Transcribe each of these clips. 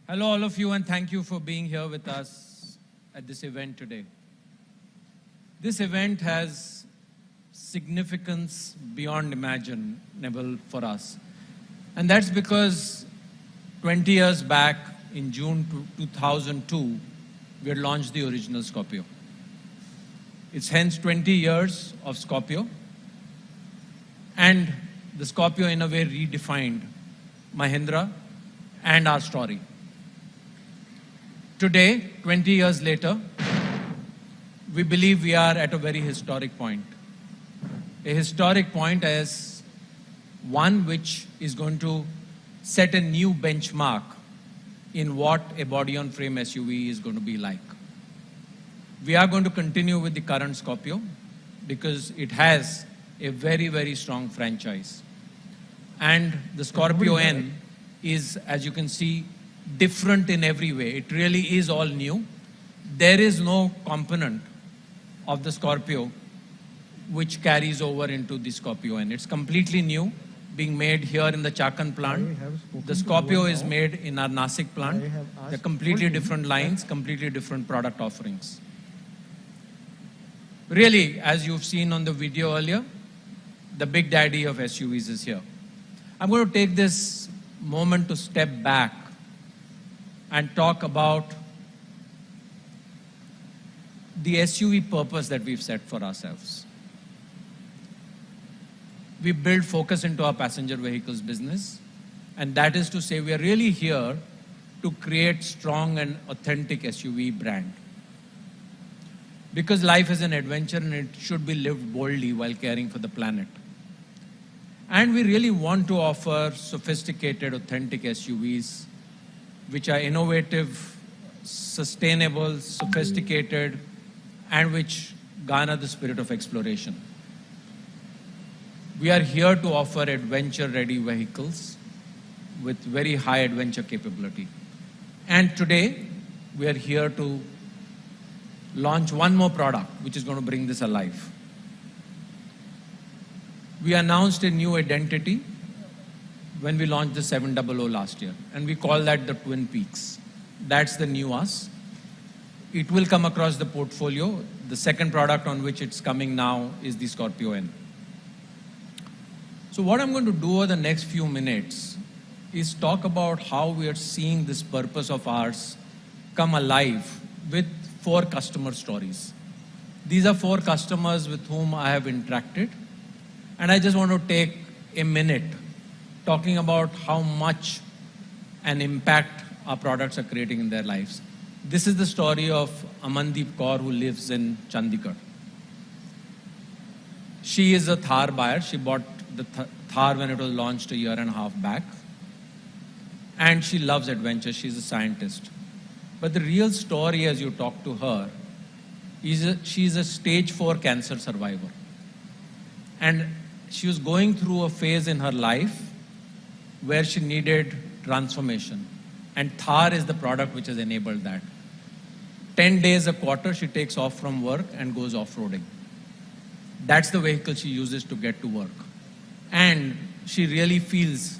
Hello, all of you, and thank you for being here with us at this event today. This event has significance beyond imaginable for us. And that's because 20 years back, in June 2002, we had launched the original Scorpio. It's hence 20 years of Scorpio. And the Scorpio, in a way, redefined Mahindra and our story. Today, 20 years later, we believe we are at a very historic point. A historic point as one which is going to set a new benchmark in what a body-on-frame SUV is going to be like. We are going to continue with the current Scorpio because it has a very, very strong franchise. And the Scorpio N is, as you can see, different in every way. It really is all new. There is no component of the Scorpio which carries over into the Scorpio N. It's completely new, being made here in the Chakan plant. The Scorpio is made in our Nasik plant. They're completely different lines, completely different product offerings. Really, as you've seen on the video earlier, the big daddy of SUVs is here. I'm going to take this moment to step back and talk about the SUV purpose that we've set for ourselves. We build focus into our passenger vehicles business, and that is to say we are really here to create strong and authentic SUV brand. Because life is an adventure and it should be lived boldly while caring for the planet. And we really want to offer sophisticated, authentic SUVs which are innovative, sustainable, sophisticated, and which garner the spirit of exploration. We are here to offer adventure-ready vehicles with very high adventure capability. And today, we are here to launch one more product which is going to bring this alive. We announced a new identity when we launched the 700 last year, and we call that the Twin Peaks. That's the new us. It will come across the portfolio. The second product on which it's coming now is the Scorpio N. So what I'm going to do over the next few minutes is talk about how we are seeing this purpose of ours come alive with 4 customer stories. These are 4 customers with whom I have interacted, and I just want to take a minute talking about how much an impact our products are creating in their lives. This is the story of Amandeep Kaur, who lives in Chandigarh. She is a Thar buyer. She bought the Thar when it was launched a year and a half back. And she loves adventure. She's a scientist. But the real story, as you talk to her, is she's a stage 4 cancer survivor. And she was going through a phase in her life where she needed transformation. And Thar is the product which has enabled that. 10 days a quarter, she takes off from work and goes off-roading. That's the vehicle she uses to get to work. And she really feels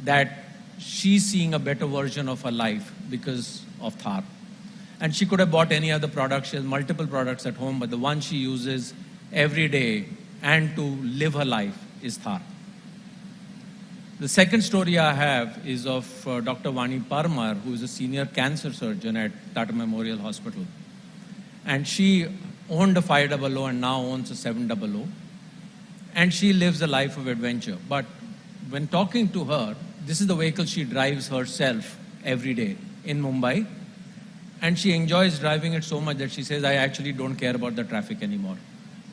that she's seeing a better version of her life because of Thar. And she could have bought any other product. She has multiple products at home, but the one she uses every day and to live her life is Thar. The second story I have is of Dr. Vani Parmar, who is a senior cancer surgeon at Tata Memorial Hospital. And she owned a 500 and now owns a 700. And she lives a life of adventure. But when talking to her, this is the vehicle she drives herself every day in Mumbai. And she enjoys driving it so much that she says, I actually don't care about the traffic anymore.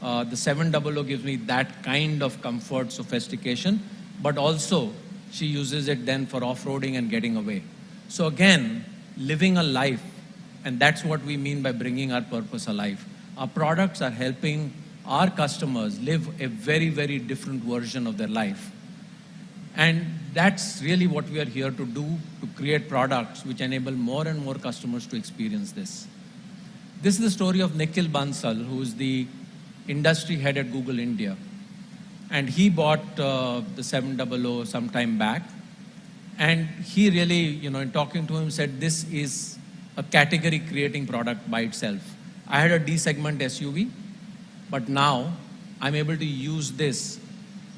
The 700 gives me that kind of comfort, sophistication, but also she uses it then for off-roading and getting away. So again, living a life, and that's what we mean by bringing our purpose alive. Our products are helping our customers live a very, very different version of their life. And that's really what we are here to do, to create products which enable more and more customers to experience this. This is the story of Nikhil Bansal, who is the industry head at Google India. And he bought the 700 some time back. And he really, in talking to him, said this is a category creating product by itself. I had a D segment SUV, but now I'm able to use this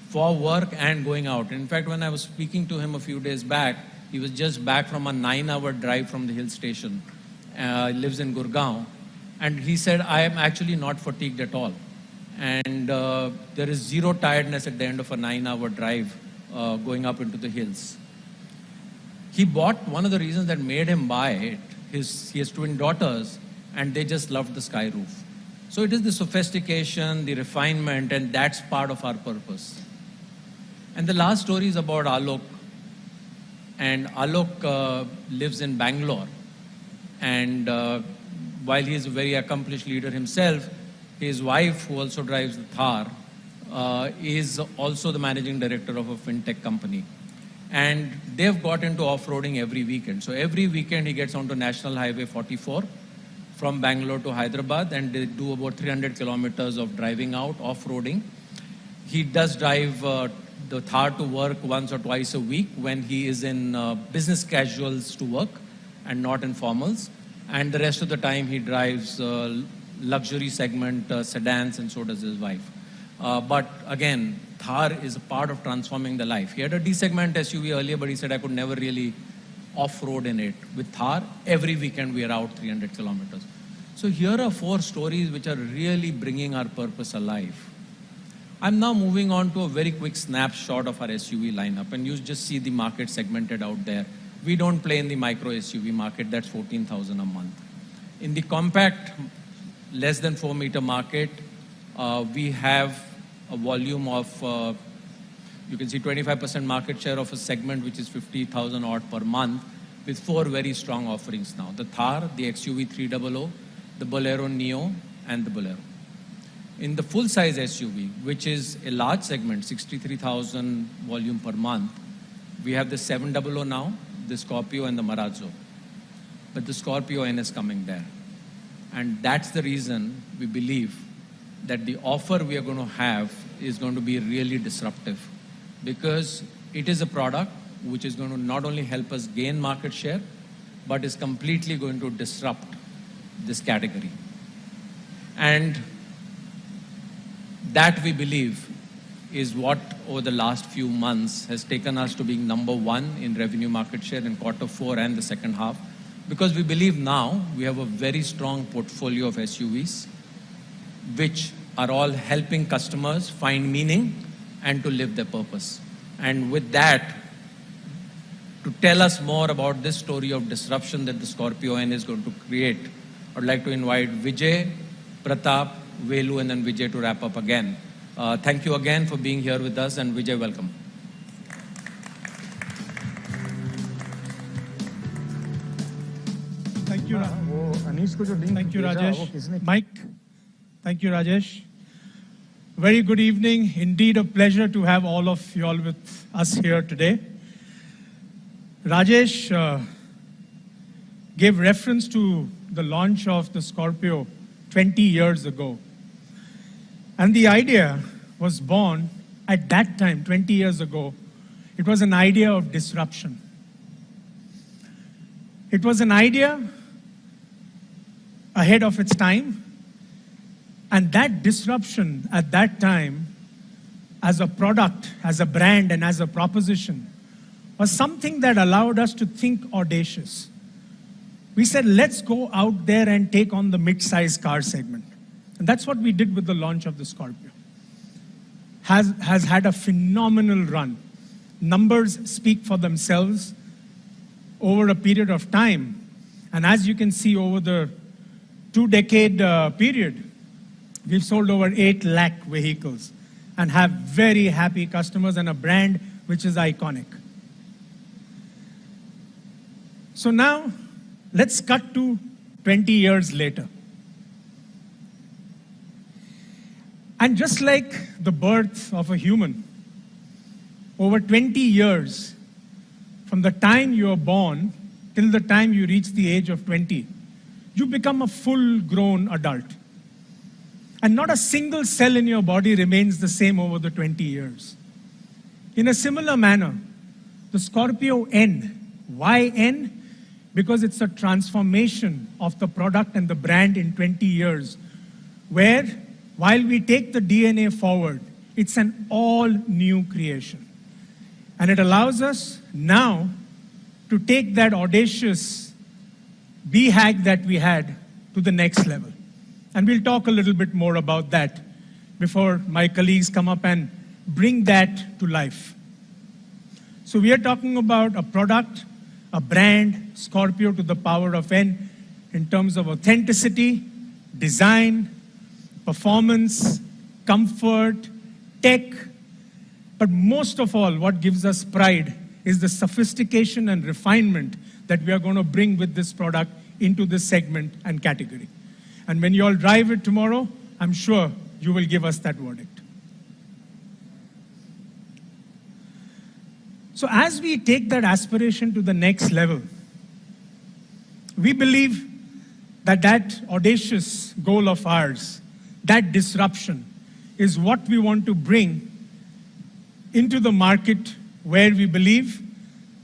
for work and going out. In fact, when I was speaking to him a few days back, he was just back from a 9-hour drive from the hill station. Lives in Gurgaon. And he said, I am actually not fatigued at all. And there is zero tiredness at the end of a 9-hour drive going up into the hills. He bought, one of the reasons that made him buy it, he has twin daughters, and they just loved the sky roof. So it is the sophistication, the refinement, and that's part of our purpose. And the last story is about Alok. And Alok lives in Bangalore. And while he is a very accomplished leader himself, his wife, who also drives the Thar, is also the managing director of a fintech company. And they've got into off-roading every weekend. So every weekend he gets onto National Highway 44 from Bangalore to Hyderabad, and they do about 300 kilometers of driving out, off-roading. He does drive the Thar to work once or twice a week when he is in business casuals to work and not in formals. And the rest of the time he drives luxury segment sedans, and so does his wife. But again, Thar is a part of transforming the life. He had a D-segment SUV earlier, but he said, I could never really off-road in it. With Thar, every weekend we are out 300 kilometers. So here are 4 stories which are really bringing our purpose alive. I'm now moving on to a very quick snapshot of our SUV lineup, and you just see the market segmented out there. We don't play in the micro SUV market, that's 14,000 a month. In the compact, less than 4 meter market, we have a volume of, you can see 25% market share of a segment which is 50,000 odd per month, with 4 very strong offerings now. The Thar, the XUV 300, the Bolero Neo, and the Bolero. In the full-size SUV, which is a large segment, 63,000 volume per month, we have the 700 now, the Scorpio and the Marazzo. But the Scorpio N is coming there. And that's the reason we believe that the offer we are going to have is going to be really disruptive, because it is a product which is going to not only help us gain market share, but is completely going to disrupt this category. And that, we believe, is what over the last few months has taken us to being number 1 in revenue market share in Q4 and the second half, because we believe now we have a very strong portfolio of SUVs which are all helping customers find meaning and to live their purpose. And with that, to tell us more about this story of disruption that the Scorpio N is going to create, I'd like to invite Vijay, Pratap, Velu, and then Vijay to wrap up again. Thank you again for being here with us, and Vijay, welcome. Thank you, thank you, Rajesh. Mike, thank you, Rajesh. Very good evening. Indeed, a pleasure to have all of you all with us here today. Rajesh gave reference to the launch of the Scorpio 20 years ago. And the idea was born at that time, 20 years ago. It was an idea of disruption. It was an idea ahead of its time. And that disruption at that time, as a product, as a brand, and as a proposition, was something that allowed us to think audacious. We said, let's go out there and take on the mid-size car segment. And that's what we did with the launch of the Scorpio. Has had a phenomenal run. Numbers speak for themselves over a period of time. And as you can see, over the 2-decade period, we've sold over 8 lakh vehicles and have very happy customers and a brand which is iconic. So now, let's cut to 20 years later. And just like the birth of a human, over 20 years, from the time you are born till the time you reach the age of 20, you become a full-grown adult. And not a single cell in your body remains the same over the 20 years. In a similar manner, The Scorpio N. Why N? Because it's a transformation of the product and the brand in 20 years, where while we take the DNA forward, it's an all-new creation. And it allows us now to take that audacious BHAG that we had to the next level. And we'll talk a little bit more about that before my colleagues come up and bring that to life. So we are talking about a product, a brand, Scorpio to the power of N, in terms of authenticity, design, performance, comfort, tech. But most of all, what gives us pride is the sophistication and refinement that we are going to bring with this product into this segment and category. And when you all drive it tomorrow, I'm sure you will give us that verdict. So as we take that aspiration to the next level, we believe that that audacious goal of ours, that disruption, is what we want to bring into the market, where we believe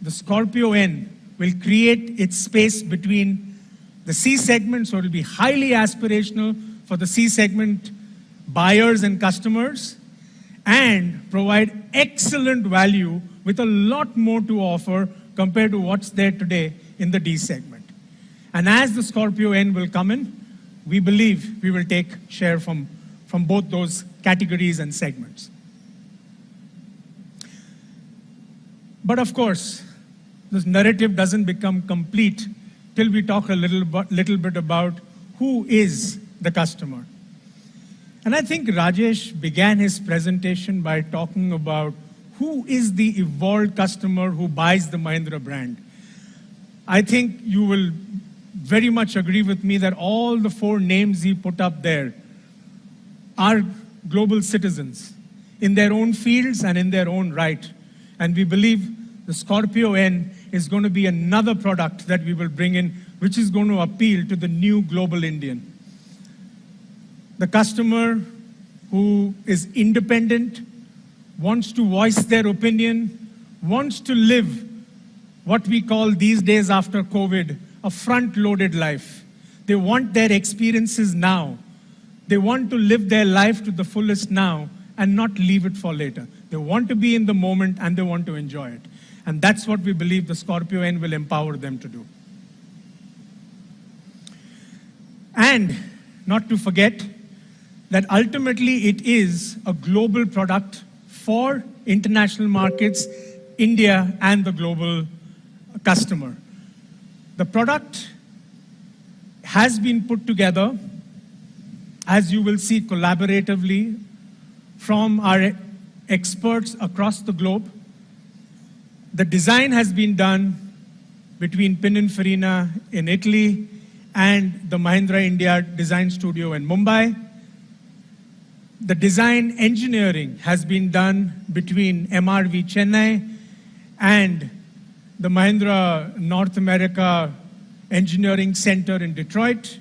the Scorpio N will create its space between the C segment, so it will be highly aspirational for the C segment buyers and customers, and provide excellent value with a lot more to offer compared to what's there today in the D segment. And as the Scorpio N will come in, we believe we will take share from both those categories and segments. But of course, this narrative doesn't become complete till we talk a little bit about who is the customer. And I think Rajesh began his presentation by talking about who is the evolved customer who buys the Mahindra brand. I think you will very much agree with me that all the four names he put up there are global citizens in their own fields and in their own right. And we believe the Scorpio N is going to be another product that we will bring in, which is going to appeal to the new global Indian. The customer who is independent, wants to voice their opinion, wants to live what we call these days after COVID, a front-loaded life. They want their experiences now. They want to live their life to the fullest now and not leave it for later. They want to be in the moment and they want to enjoy it. And that's what we believe the Scorpio N will empower them to do. And not to forget that ultimately it is a global product for international markets, India, and the global customer. The product has been put together, as you will see, collaboratively from our experts across the globe. The design has been done between Pininfarina in Italy and the Mahindra India Design Studio in Mumbai. The design engineering has been done between MRV Chennai and the Mahindra North America Engineering Center in Detroit.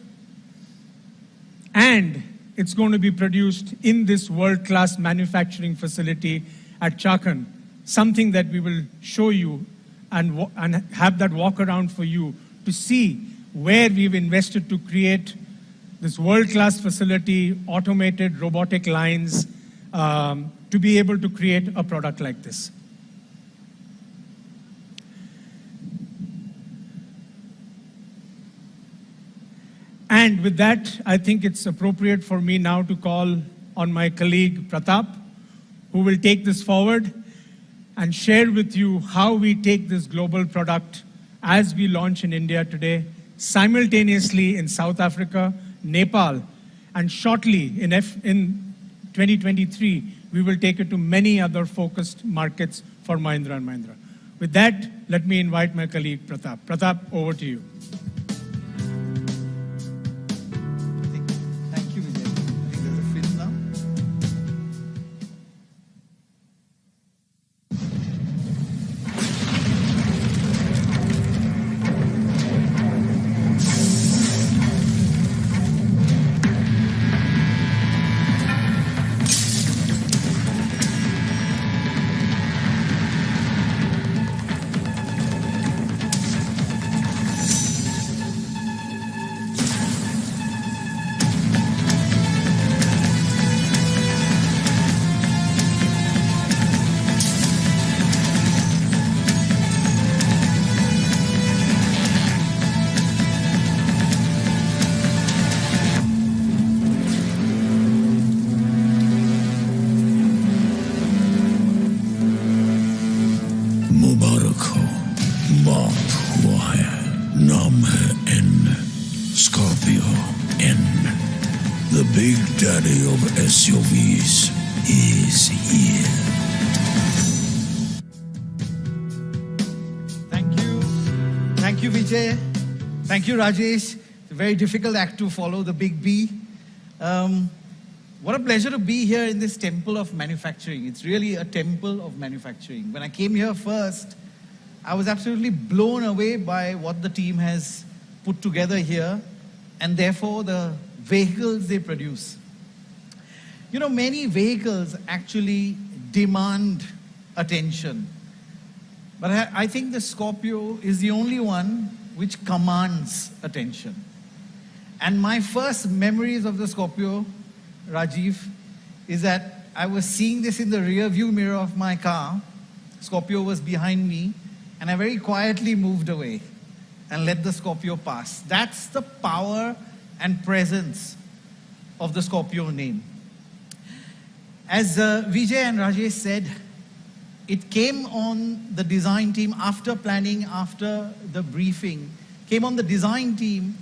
And it's going to be produced in this world-class manufacturing facility at Chakan, something that we will show you and have that walk around for you to see where we've invested to create this world-class facility, automated robotic lines, to be able to create a product like this. And with that, I think it's appropriate for me now to call on my colleague Pratap, who will take this forward and share with you how we take this global product as we launch in India today, simultaneously in South Africa, Nepal, and shortly in 2023, we will take it to many other focused markets for Mahindra & Mahindra. With that, let me invite my colleague Pratap. Pratap, over to you. Thank you, Vijay. I think there's a film now. Why, नाम है N, Scorpio N. The big daddy of SUVs is here. Thank you, Vijay. Thank you, Rajesh. It's a very difficult act to follow, the big B. What a pleasure to be here in this temple of manufacturing. It's really a temple of manufacturing. When I came here first, I was absolutely blown away by what the team has put together here, and therefore the vehicles they produce. You know, many vehicles actually demand attention. But I think the Scorpio is the only one which commands attention. And my first memories of the Scorpio, Rajiv, is that I was seeing this in the rear view mirror of my car. Scorpio was behind me, and I very quietly moved away and let the Scorpio pass. That's the power and presence of the Scorpio name. As Vijay and Rajesh said, it came on the design team after planning, after the briefing, came on the design team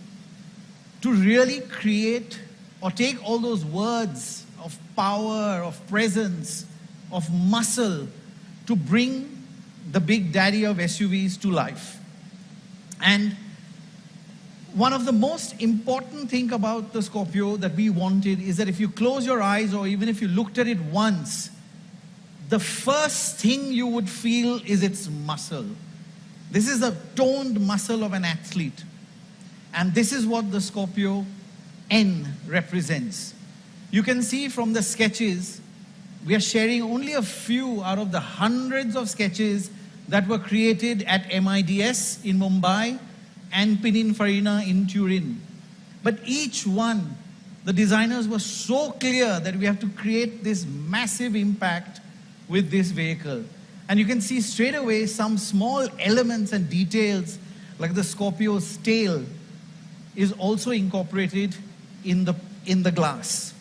to really create or take all those words of power, of presence, of muscle to bring the big daddy of SUVs to life. And one of the most important thing about the Scorpio that we wanted is that if you close your eyes or even if you looked at it once, the first thing you would feel is its muscle. This is the toned muscle of an athlete. And this is what the Scorpio N represents. You can see from the sketches, we are sharing only a few out of the hundreds of sketches that were created at MIDS in Mumbai and Pininfarina in Turin. But each one, the designers were so clear that we have to create this massive impact with this vehicle. And you can see straight away some small elements and details like the Scorpio's tail is also incorporated in the glass.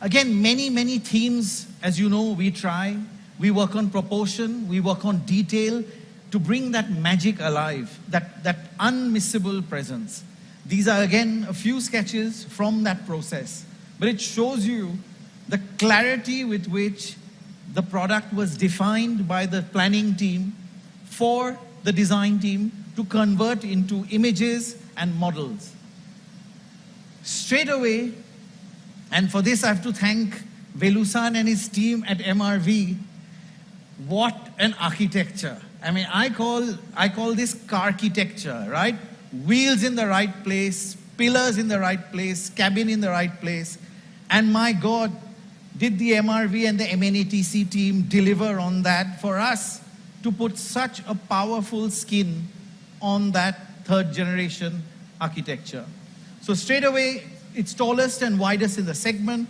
Again, many themes, as you know, we try. We work on proportion, we work on detail to bring that magic alive, that unmissable presence. These are again a few sketches from that process, but it shows you the clarity with which the product was defined by the planning team for the design team to convert into images and models. Straight away, and for this I have to thank Velusan and his team at MRV. What an architecture. I mean, I call this car-architecture, right? Wheels in the right place, pillars in the right place, cabin in the right place. And my God, did the MRV and the MNATC team deliver on that for us to put such a powerful skin on that third generation architecture. So straight away, it's tallest and widest in the segment.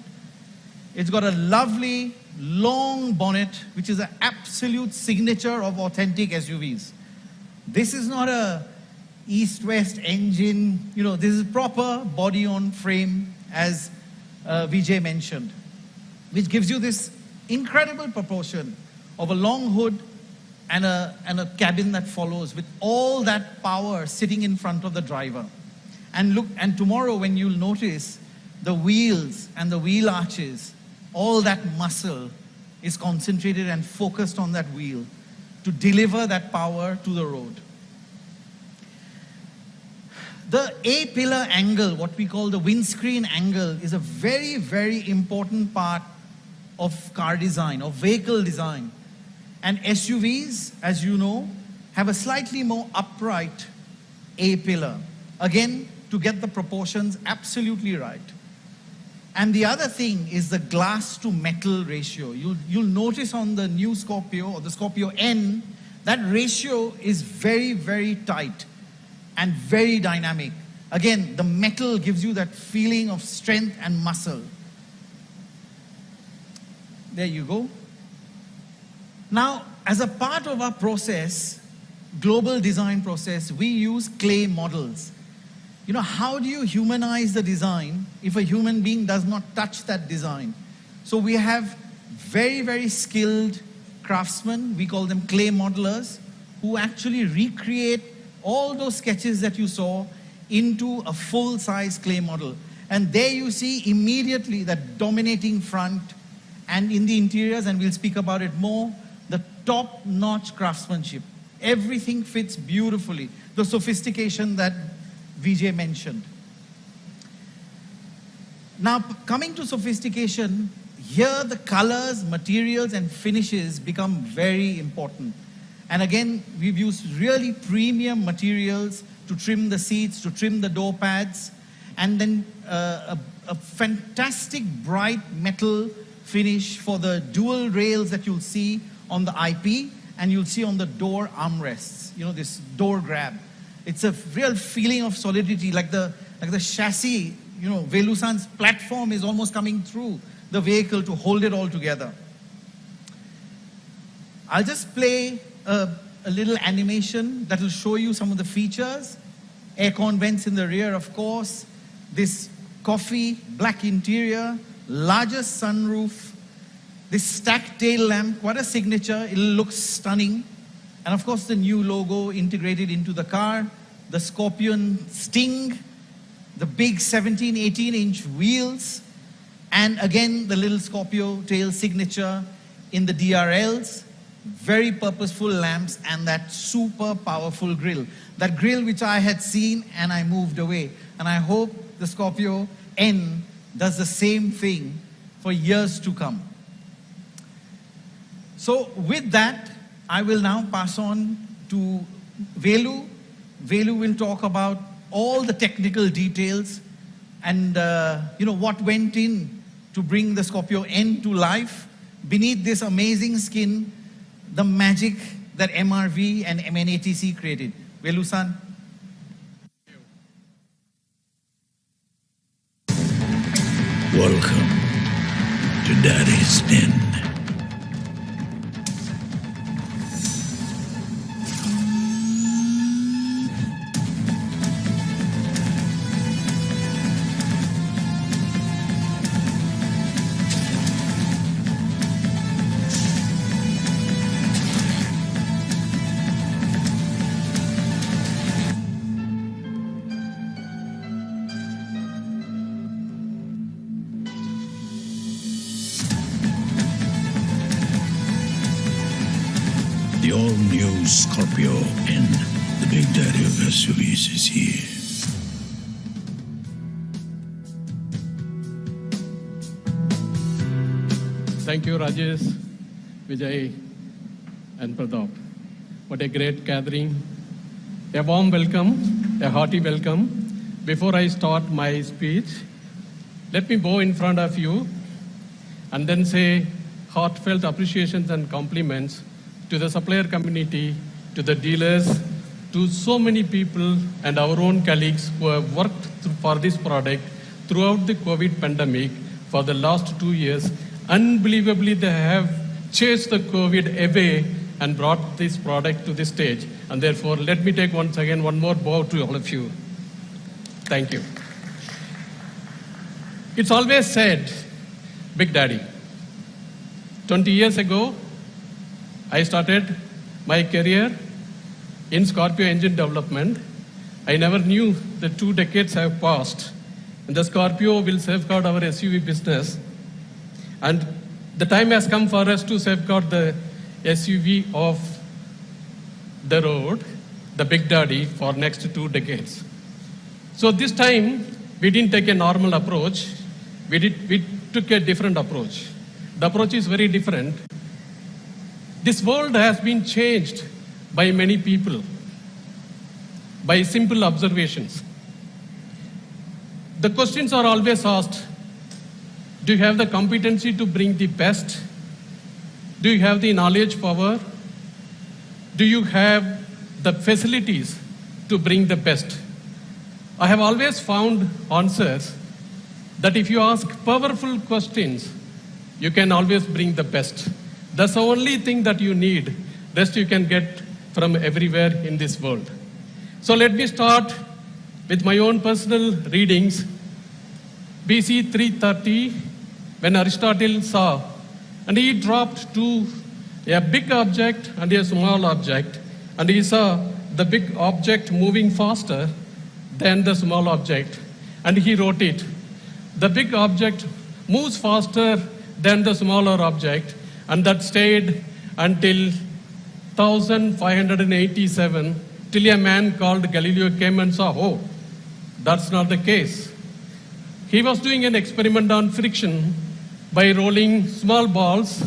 It's got a lovely long bonnet, which is an absolute signature of authentic SUVs. This is not a east-west engine, this is proper body on frame, as Vijay mentioned, which gives you this incredible proportion of a long hood and a cabin that follows with all that power sitting in front of the driver. And look, and tomorrow when you'll notice the wheels and the wheel arches, all that muscle is concentrated and focused on that wheel to deliver that power to the road. The A-pillar angle, what we call the windscreen angle, is a very, very important part of car design, of vehicle design. And SUVs, as you know, have a slightly more upright A-pillar. Again, to get the proportions absolutely right. And the other thing is the glass to metal ratio. You'll notice on the new Scorpio, or the Scorpio N, that ratio is very, very tight and very dynamic. Again, the metal gives you that feeling of strength and muscle. There you go. Now, as a part of our process, global design process, we use clay models. How do you humanize the design if a human being does not touch that design? So we have very, very skilled craftsmen, we call them clay modelers, who actually recreate all those sketches that you saw into a full-size clay model. And there you see immediately that dominating front, and in the interiors, and we'll speak about it more, the top-notch craftsmanship. Everything fits beautifully. The sophistication that Vijay mentioned. Now, coming to sophistication, here the colors, materials, and finishes become very important. And again, we've used really premium materials to trim the seats, to trim the door pads, and then a fantastic bright metal finish for the dual rails that you'll see on the IP, and you'll see on the door armrests, you know, this door grab. It's a real feeling of solidity, like the chassis, you know, Velusan's platform is almost coming through the vehicle to hold it all together. I'll just play a little animation that will show you some of the features. Aircon vents in the rear, of course. This coffee black interior, largest sunroof, this stacked tail lamp, quite a signature. It looks stunning. And of course, the new logo integrated into the car, the Scorpion Sting, the big 17, 18-inch wheels, and again, the little Scorpio tail signature in the DRLs, very purposeful lamps, and that super powerful grille. That grille which I had seen and I moved away. And I hope the Scorpio N does the same thing for years to come. So with that, I will now pass on to Velu. Velu will talk about all the technical details and what went in to bring the Scorpio N to life. Beneath this amazing skin, the magic that MRV and MNATC created. Velu-san. Welcome to Daddy's Den. The all-new Scorpio N, the big daddy of SUVs, is here. Thank you, Rajesh, Vijay, and Pratap. What a great gathering. A warm welcome, a hearty welcome. Before I start my speech, let me bow in front of you and then say heartfelt appreciations and compliments to the supplier community, to the dealers, to so many people and our own colleagues who have worked for this product throughout the COVID pandemic for the last 2 years. Unbelievably, they have chased the COVID away and brought this product to this stage. And therefore, let me take once again one more bow to all of you. Thank you. It's always said, Big Daddy. 20 years ago, I started my career in Scorpio engine development. I never knew the 2 decades have passed, and the Scorpio will safeguard our SUV business. And the time has come for us to safeguard the SUV of the road, the Big Daddy, for next 2 decades. So this time, we didn't take a normal approach. We took a different approach. The approach is very different. This world has been changed by many people, by simple observations. The questions are always asked, do you have the competency to bring the best? Do you have the knowledge power? Do you have the facilities to bring the best? I have always found answers that if you ask powerful questions, you can always bring the best. That's the only thing that you need. Rest you can get from everywhere in this world. So let me start with my own personal readings. BC 330, when Aristotle saw, and he dropped 2 a big object and a small object, and he saw the big object moving faster than the small object, and he wrote it. The big object moves faster than the smaller object, and that stayed until 1587, till a man called Galileo came and saw, oh, that's not the case. He was doing an experiment on friction by rolling small balls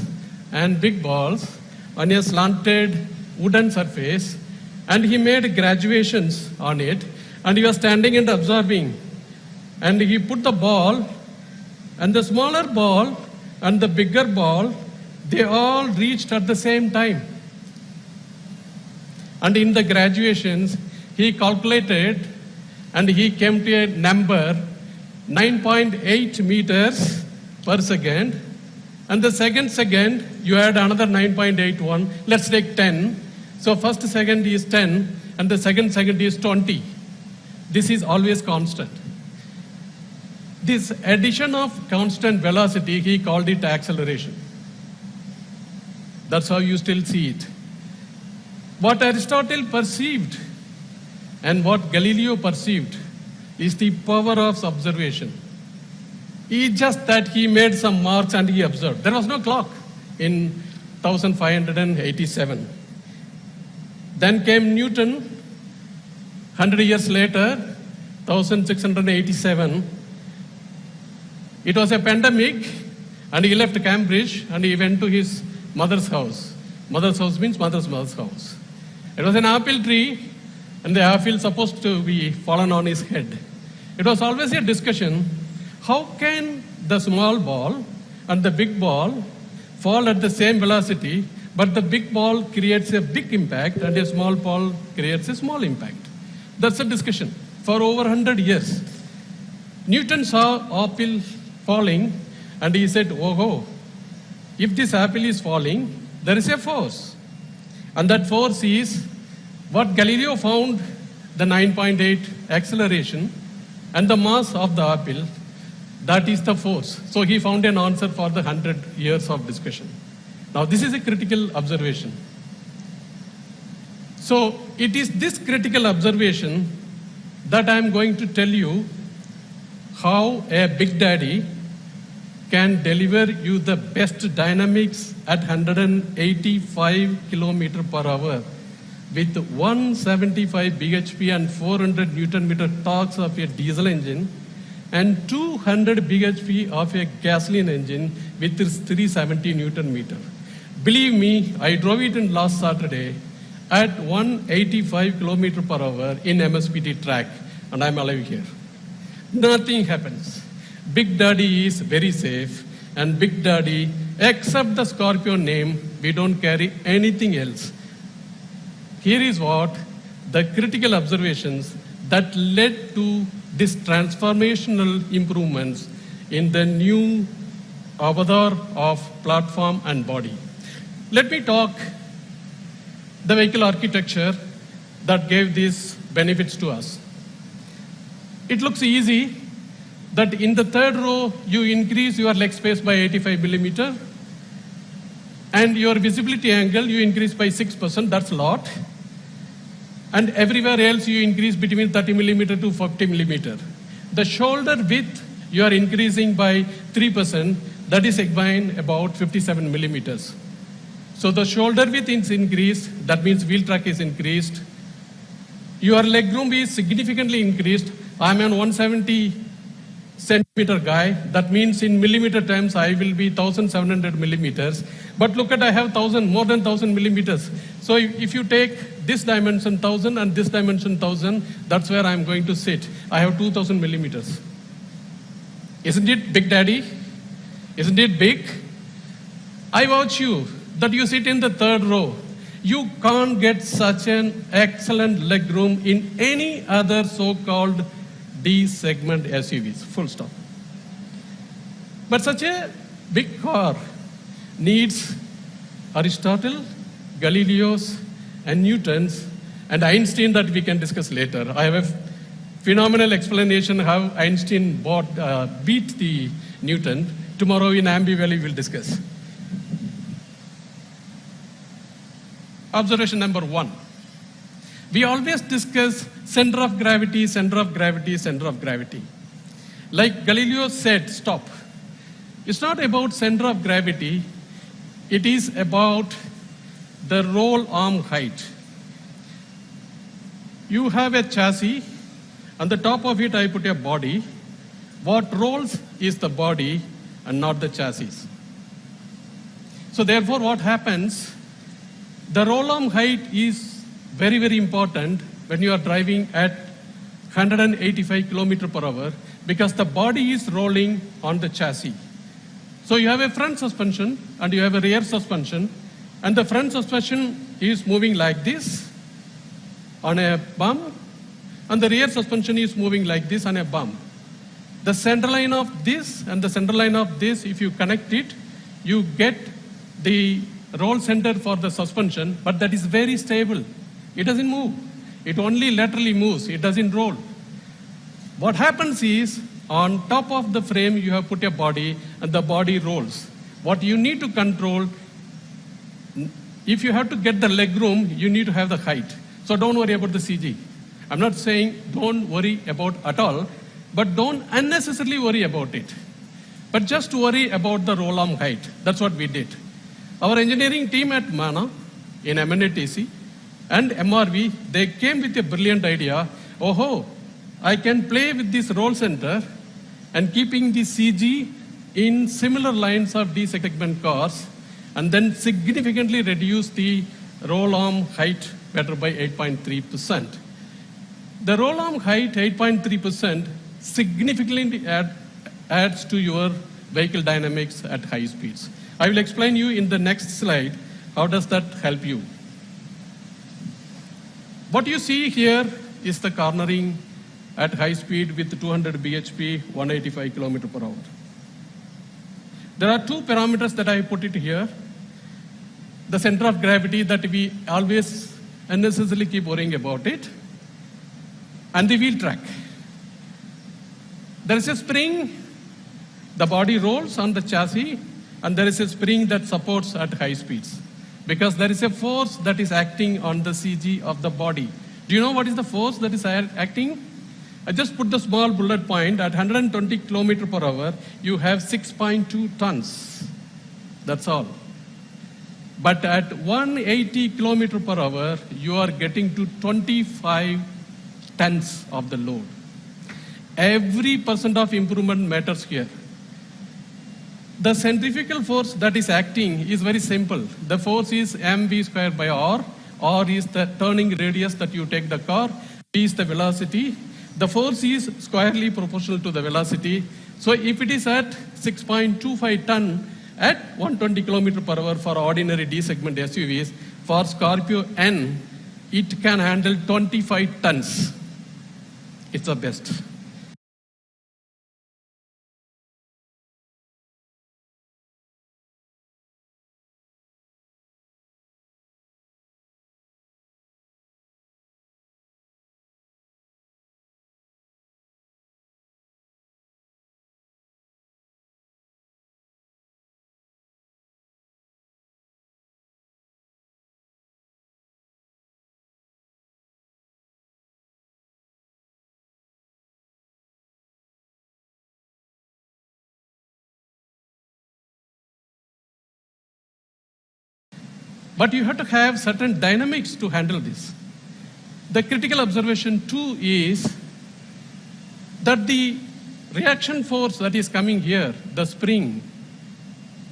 and big balls on a slanted wooden surface, and he made graduations on it, and he was standing and observing. And he put the ball, and the smaller ball and the bigger ball, they all reached at the same time. And in the graduations, he calculated, and he came to a number 9.8 meters per second. And the second, you add another 9.81. Let's take 10. So first second is 10, and the second is 20. This is always constant. This addition of constant velocity, he called it acceleration. That's how you still see it. What Aristotle perceived and what Galileo perceived is the power of observation. It's just that he made some marks and he observed. There was no clock in 1587. Then came Newton, 100 years later, 1687. It was a pandemic, and he left Cambridge and he went to his mother's house. Mother's house means mother's house. It was an apple tree, and the apple supposed to be fallen on his head. It was always a discussion, how can the small ball and the big ball fall at the same velocity, but the big ball creates a big impact and a small ball creates a small impact. That's a discussion for over 100 years. Newton saw apple falling, and he said, oh, if this apple is falling, there is a force. And that force is what Galileo found, the 9.8 acceleration and the mass of the apple, that is the force. So he found an answer for the 100 years of discussion. Now this is a critical observation. So it is this critical observation that I am going to tell you how a Big Daddy can deliver you the best dynamics at 185 km per hour with 175 bhp and 400 Newton meter torques of a diesel engine and 200 bhp of a gasoline engine with 370 Newton meter. Believe me, I drove it in last Saturday at 185 km per hour in MSPT track, and I'm alive here. Nothing happens. Big Daddy is very safe, and Big Daddy, except the Scorpio name, we don't carry anything else. Here is what the critical observations that led to this transformational improvements in the new avatar of platform and body. Let me talk the vehicle architecture that gave these benefits to us. It looks easy that in the third row, you increase your leg space by 85 millimeter, and your visibility angle, you increase by 6%, that's a lot. And everywhere else, you increase between 30 millimeter to 40 millimeter. The shoulder width, you are increasing by 3%, that is about 57 millimeters. So the shoulder width is increased, that means wheel track is increased. Your leg room is significantly increased. I'm an 170 centimeter guy. That means in millimeter terms, I will be 1700 millimeters. But look at, I have more than 1000 millimeters. So if you take this dimension 1000 and this dimension 1000, that's where I'm going to sit. I have 2000 millimeters. Isn't it Big Daddy? Isn't it big? I vouch you that you sit in the third row. You can't get such an excellent leg room in any other so-called D segment SUVs, full stop. But such a big car needs Aristotle, Galileo's, and Newton's, and Einstein that we can discuss later. I have a phenomenal explanation how Einstein beat the Newton. Tomorrow in Ambi Valley we'll discuss. Observation number 1. We always discuss center of gravity, center of gravity, center of gravity. Like Galileo said, stop. It's not about center of gravity. It is about the roll arm height. You have a chassis. On the top of it, I put a body. What rolls is the body and not the chassis. So therefore, what happens? The roll arm height is very, very important when you are driving at 185 kilometers per hour because the body is rolling on the chassis. So you have a front suspension and you have a rear suspension, and the front suspension is moving like this on a bump, and the rear suspension is moving like this on a bump. The center line of this and the center line of this, if you connect it, you get the roll center for the suspension, but that is very stable. It doesn't move. It only laterally moves. It doesn't roll. What happens is, on top of the frame, you have put a body, and the body rolls. What you need to control, if you have to get the leg room, you need to have the height. So don't worry about the CG. I'm not saying don't worry about at all, but don't unnecessarily worry about it. But just worry about the roll arm height. That's what we did. Our engineering team at MANA, in MNATC, and MRV, they came with a brilliant idea. Oh, I can play with this roll center and keeping the CG in similar lines of D segment cars, and then significantly reduce the roll arm height better by 8.3%. The roll arm height, 8.3%, significantly adds to your vehicle dynamics at high speeds. I will explain you in the next slide how does that help you. What you see here is the cornering at high speed with 200 bhp, 185 km per hour. There are two parameters that I put it here. The center of gravity that we always unnecessarily keep worrying about it, and the wheel track. There is a spring, the body rolls on the chassis, and there is a spring that supports at high speeds because there is a force that is acting on the CG of the body. Do you know what is the force that is acting? I just put the small bullet point. At 120 km per hour, you have 6.2 tons. That's all. But at 180 km per hour, you are getting to 25 tons of the load. Every % of improvement matters here. The centrifugal force that is acting is very simple. The force is mv squared by r. R is the turning radius that you take the car. V is the velocity. The force is squarely proportional to the velocity. So if it is at 6.25 ton at 120 km per hour for ordinary D segment SUVs, for Scorpio N, it can handle 25 tons. It's the best. But you have to have certain dynamics to handle this. The critical observation 2 is that the reaction force that is coming here, the spring,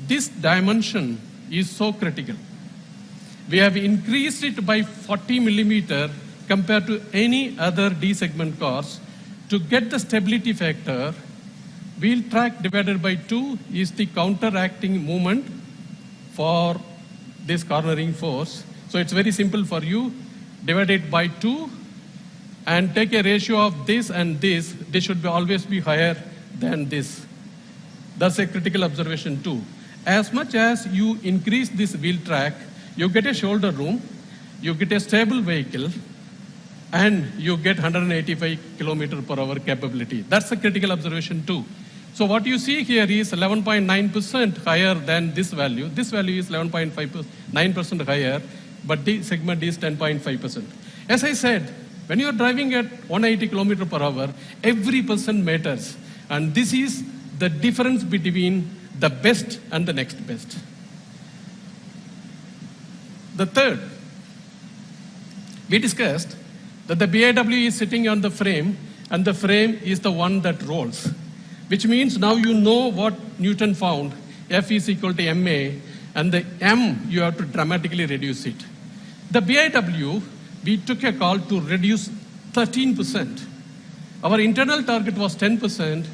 this dimension is so critical. We have increased it by 40 millimeter compared to any other D segment cars to get the stability factor. Wheel track divided by 2 is the counteracting moment for this cornering force. So it's very simple for you. Divide it by 2 and take a ratio of this and this. This should always be higher than this. That's a critical observation 2. As much as you increase this wheel track, you get a shoulder room, you get a stable vehicle, and you get 185 km per hour capability. That's the critical observation 2. So what you see here is 11.9% higher than this value. This value is 11.9% higher. but the segment is 10.5%. As I said, when you are driving at 180 km per hour, every percent matters. And this is the difference between the best and the next best. The third, we discussed that the BIW is sitting on the frame, and the frame is the one that rolls, which means now you know what Newton found, F is equal to ma, and the m, you have to dramatically reduce it. The BIW, we took a call to reduce 13%. Our internal target was 10%.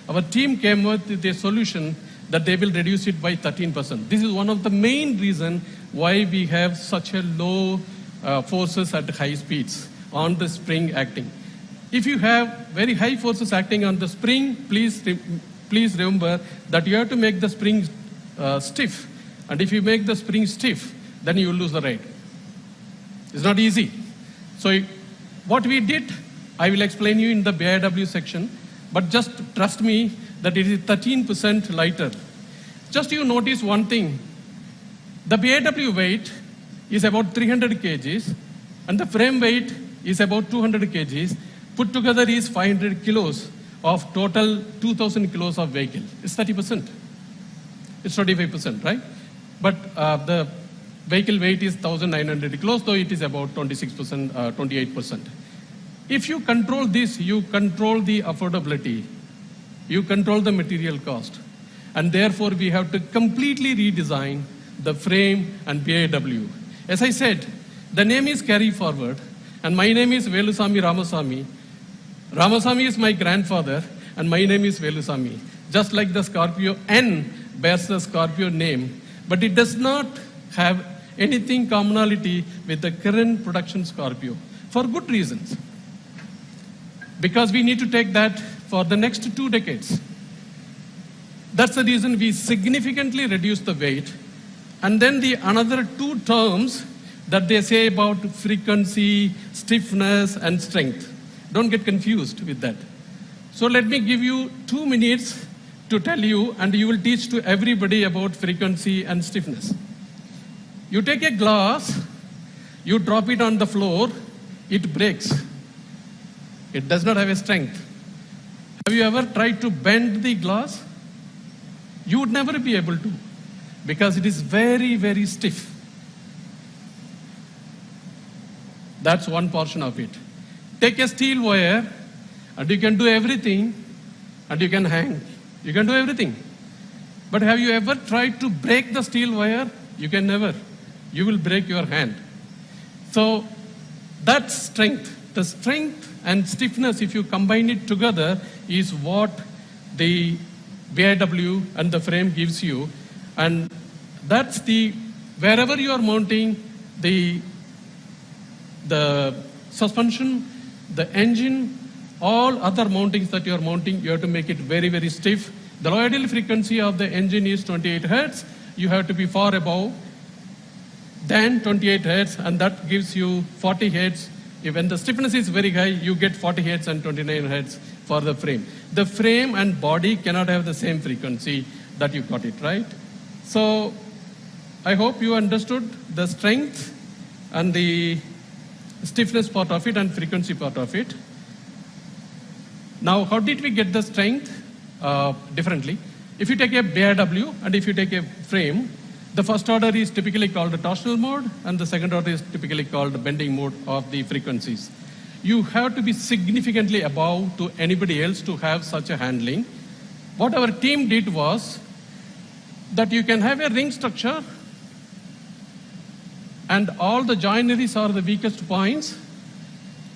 Our team came up with a solution that they will reduce it by 13%. This is one of the main reasons why we have such a low forces at high speeds on the spring acting. If you have very high forces acting on the spring, please remember that you have to make the spring stiff. And if you make the spring stiff, then you will lose the ride. It's not easy. So what we did, I will explain you in the BIW section, but just trust me that it is 13% lighter. Just you notice one thing. The BIW weight is about 300 kgs, and the frame weight is about 200 kgs. Put together is 500 kilos of total 2,000 kilos of vehicle. It's 30%. It's 25%, right? But the vehicle weight is 1,900 kilos, so it is about 26%, 28%. If you control this, you control the affordability. You control the material cost. And therefore, we have to completely redesign the frame and BIW. As I said, the name is carry forward, and my name is Velusamy Ramasamy. Ramasamy is my grandfather, and my name is Velusamy. Just like the Scorpio N bears the Scorpio name, but it does not have anything commonality with the current production Scorpio, for good reasons. Because we need to take that for the next 2 decades. That's the reason we significantly reduce the weight. And then the another 2 terms that they say about frequency, stiffness, and strength. Don't get confused with that. So let me give you 2 minutes to tell you, and you will teach to everybody about frequency and stiffness. You take a glass, you drop it on the floor, it breaks. It does not have a strength. Have you ever tried to bend the glass? You would never be able to, because it is very, very stiff. That's one portion of it. Take a steel wire, and you can do everything, and you can hang. You can do everything. But have you ever tried to break the steel wire? You can never. You will break your hand. So that's strength. The strength and stiffness, if you combine it together, is what the BIW and the frame gives you. And that's wherever you are mounting the suspension, the engine, all other mountings that you are mounting, you have to make it very, very stiff. The low ideal frequency of the engine is 28 Hertz. You have to be far above than 28 Hertz, and that gives you 40 Hertz. When the stiffness is very high, you get 40 Hertz and 29 Hertz for the frame. The frame and body cannot have the same frequency that you got it, right? So I hope you understood the strength and the stiffness part of it and frequency part of it. Now, how did we get the strength differently? If you take a BIW and if you take a frame, the first order is typically called the torsional mode, and the second order is typically called the bending mode of the frequencies. You have to be significantly above to anybody else to have such a handling. What our team did was that you can have a ring structure, and all the joineries are the weakest points,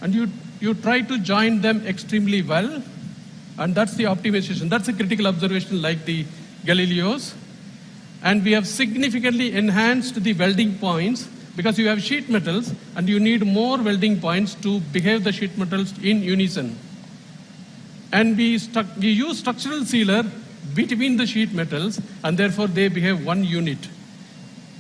and you try to join them extremely well, and that's the optimization. That's a critical observation like the Galileo's. And we have significantly enhanced the welding points because you have sheet metals and you need more welding points to behave the sheet metals in unison. And we use structural sealer between the sheet metals, and therefore they behave one unit.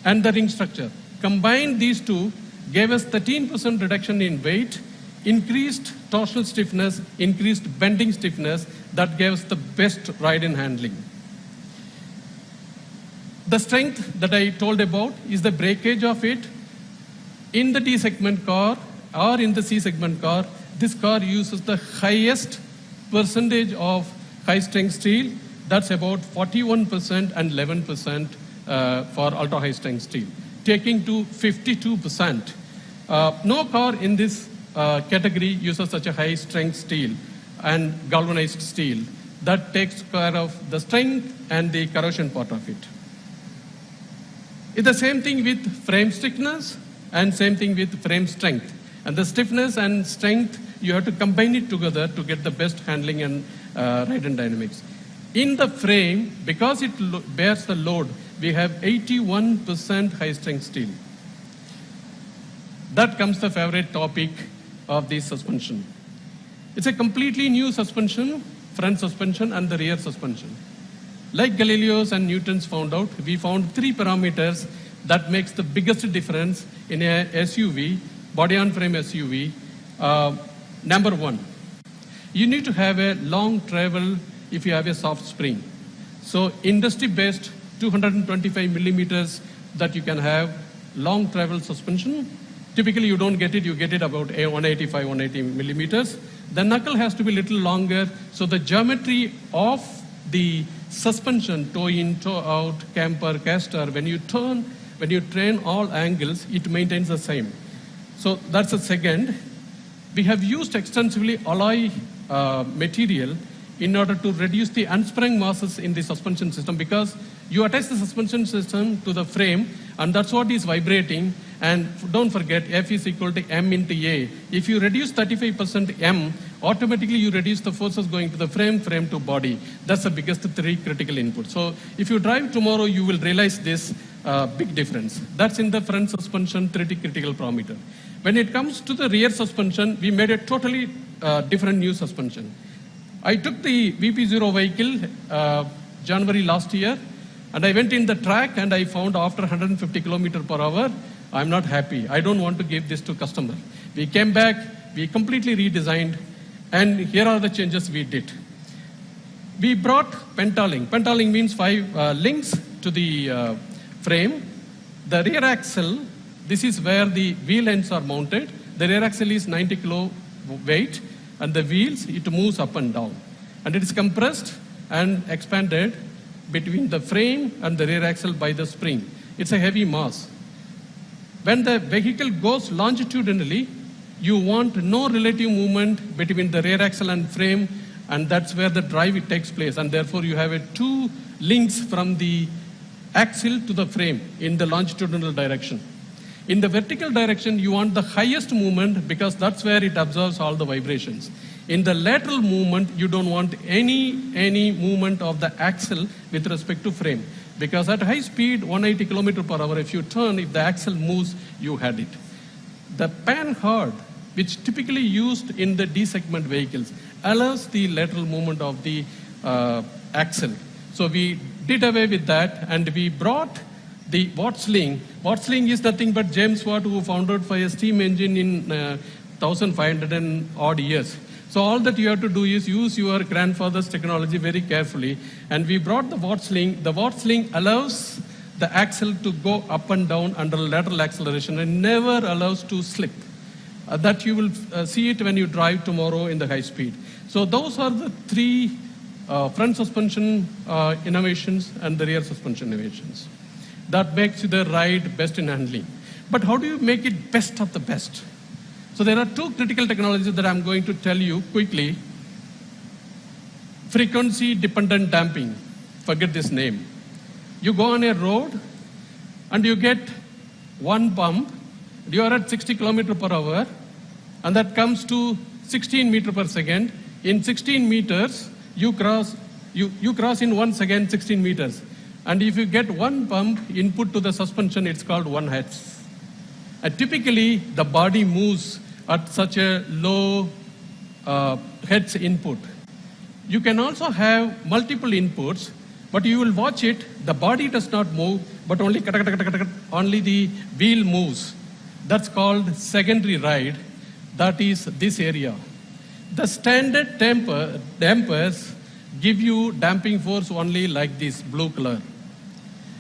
And the ring structure. Combined, these two gave us 13% reduction in weight, increased torsional stiffness, increased bending stiffness. That gave us the best ride and handling. The strength that I told about is the breakage of it. in the D segment car or in the C segment car, this car uses the highest percentage of high strength steel. That's about 41% and 11% for ultra high strength steel, taking to 52%. No car in this category uses such a high strength steel and galvanized steel that takes care of the strength and the corrosion part of it. It's the same thing with frame stiffness and same thing with frame strength. And the stiffness and strength, you have to combine it together to get the best handling and ride and dynamics. In the frame, because it bears the load, we have 81% high strength steel. That comes the favorite topic of this suspension. It's a completely new suspension, front suspension and the rear suspension. Like Galileo's and Newton's found out, we found 3 parameters that makes the biggest difference in a SUV, body-on-frame SUV. Number 1, you need to have a long travel if you have a soft spring. So industry-based 225 millimeters that you can have long travel suspension. Typically you don't get it, you get it about 185, 180 millimeters. The knuckle has to be a little longer, so the geometry of the suspension, toe in, toe out, camper, caster, when you train all angles, it maintains the same. So that's the second. We have used extensively alloy material in order to reduce the unsprung masses in the suspension system, because you attach the suspension system to the frame and that's what is vibrating. And don't forget, F is equal to M into A. If you reduce 35% M, automatically you reduce the forces going to the frame, frame to body. That's the biggest 3 critical inputs. So if you drive tomorrow, you will realize this big difference. That's in the front suspension 30 critical parameter. When it comes to the rear suspension, we made a totally different new suspension. I took the VP0 vehicle January last year, and I went in the track and I found after 150 km per hour, I'm not happy. I don't want to give this to customer. We came back, we completely redesigned, and here are the changes we did. We brought pentalink. Pentalink means 5 links to the frame. The rear axle, this is where the wheel ends are mounted. The rear axle is 90 kilo weight, and the wheels, it moves up and down. And it is compressed and expanded between the frame and the rear axle by the spring. It's a heavy mass. When the vehicle goes longitudinally, you want no relative movement between the rear axle and frame, and that's where the drive it takes place. And therefore, you have 2 links from the axle to the frame in the longitudinal direction. In the vertical direction, you want the highest movement because that's where it absorbs all the vibrations. In the lateral movement, you don't want any movement of the axle with respect to frame. Because at high speed, 180 km per hour, if you turn, if the axle moves, you had it. The panhard, which typically used in the D segment vehicles, allows the lateral movement of the axle. So we did away with that, and we brought the Watt sling. Watt sling is nothing but James Watt, who founded for a steam engine in 1500 and odd years. So all that you have to do is use your grandfather's technology very carefully. And we brought the Watt sling. The Watt sling allows the axle to go up and down under lateral acceleration and never allows to slip. That you will see it when you drive tomorrow in the high speed. So those are the 3 front suspension innovations and the rear suspension innovations. That makes the ride best in handling. But how do you make it best of the best? So there are 2 critical technologies that I'm going to tell you quickly. Frequency dependent damping. Forget this name. You go on a road and you get 1 bump. You are at 60 km per hour, and that comes to 16 meters per second. In 16 meters, you cross in 1 second 16 meters. And if you get 1 bump input to the suspension, it's called 1 hertz. And typically, the body moves at such a low hertz input. You can also have multiple inputs, but you will watch it, the body does not move, but only the wheel moves. That's called secondary ride. That is this area. The standard dampers give you damping force only like this blue color.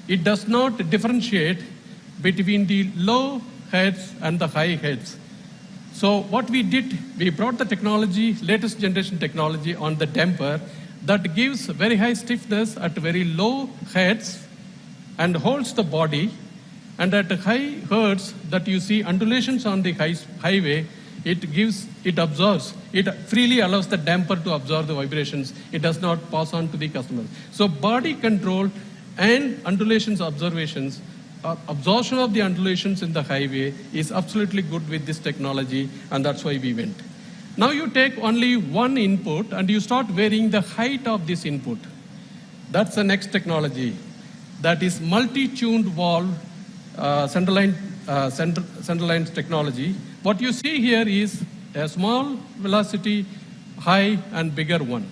It does not differentiate between the low heads and the high heads. So what we did, we brought the technology, latest generation technology on the damper that gives very high stiffness at very low heads and holds the body. And at high hertz that you see undulations on the highway, it absorbs, it freely allows the damper to absorb the vibrations. It does not pass on to the customers. So body control and undulations observations, absorption of the undulations in the highway is absolutely good with this technology, and that's why we went. Now you take only one input and you start varying the height of this input. That's the next technology. That is multi-tuned valve centerline technology. What you see here is a small velocity, high and bigger one.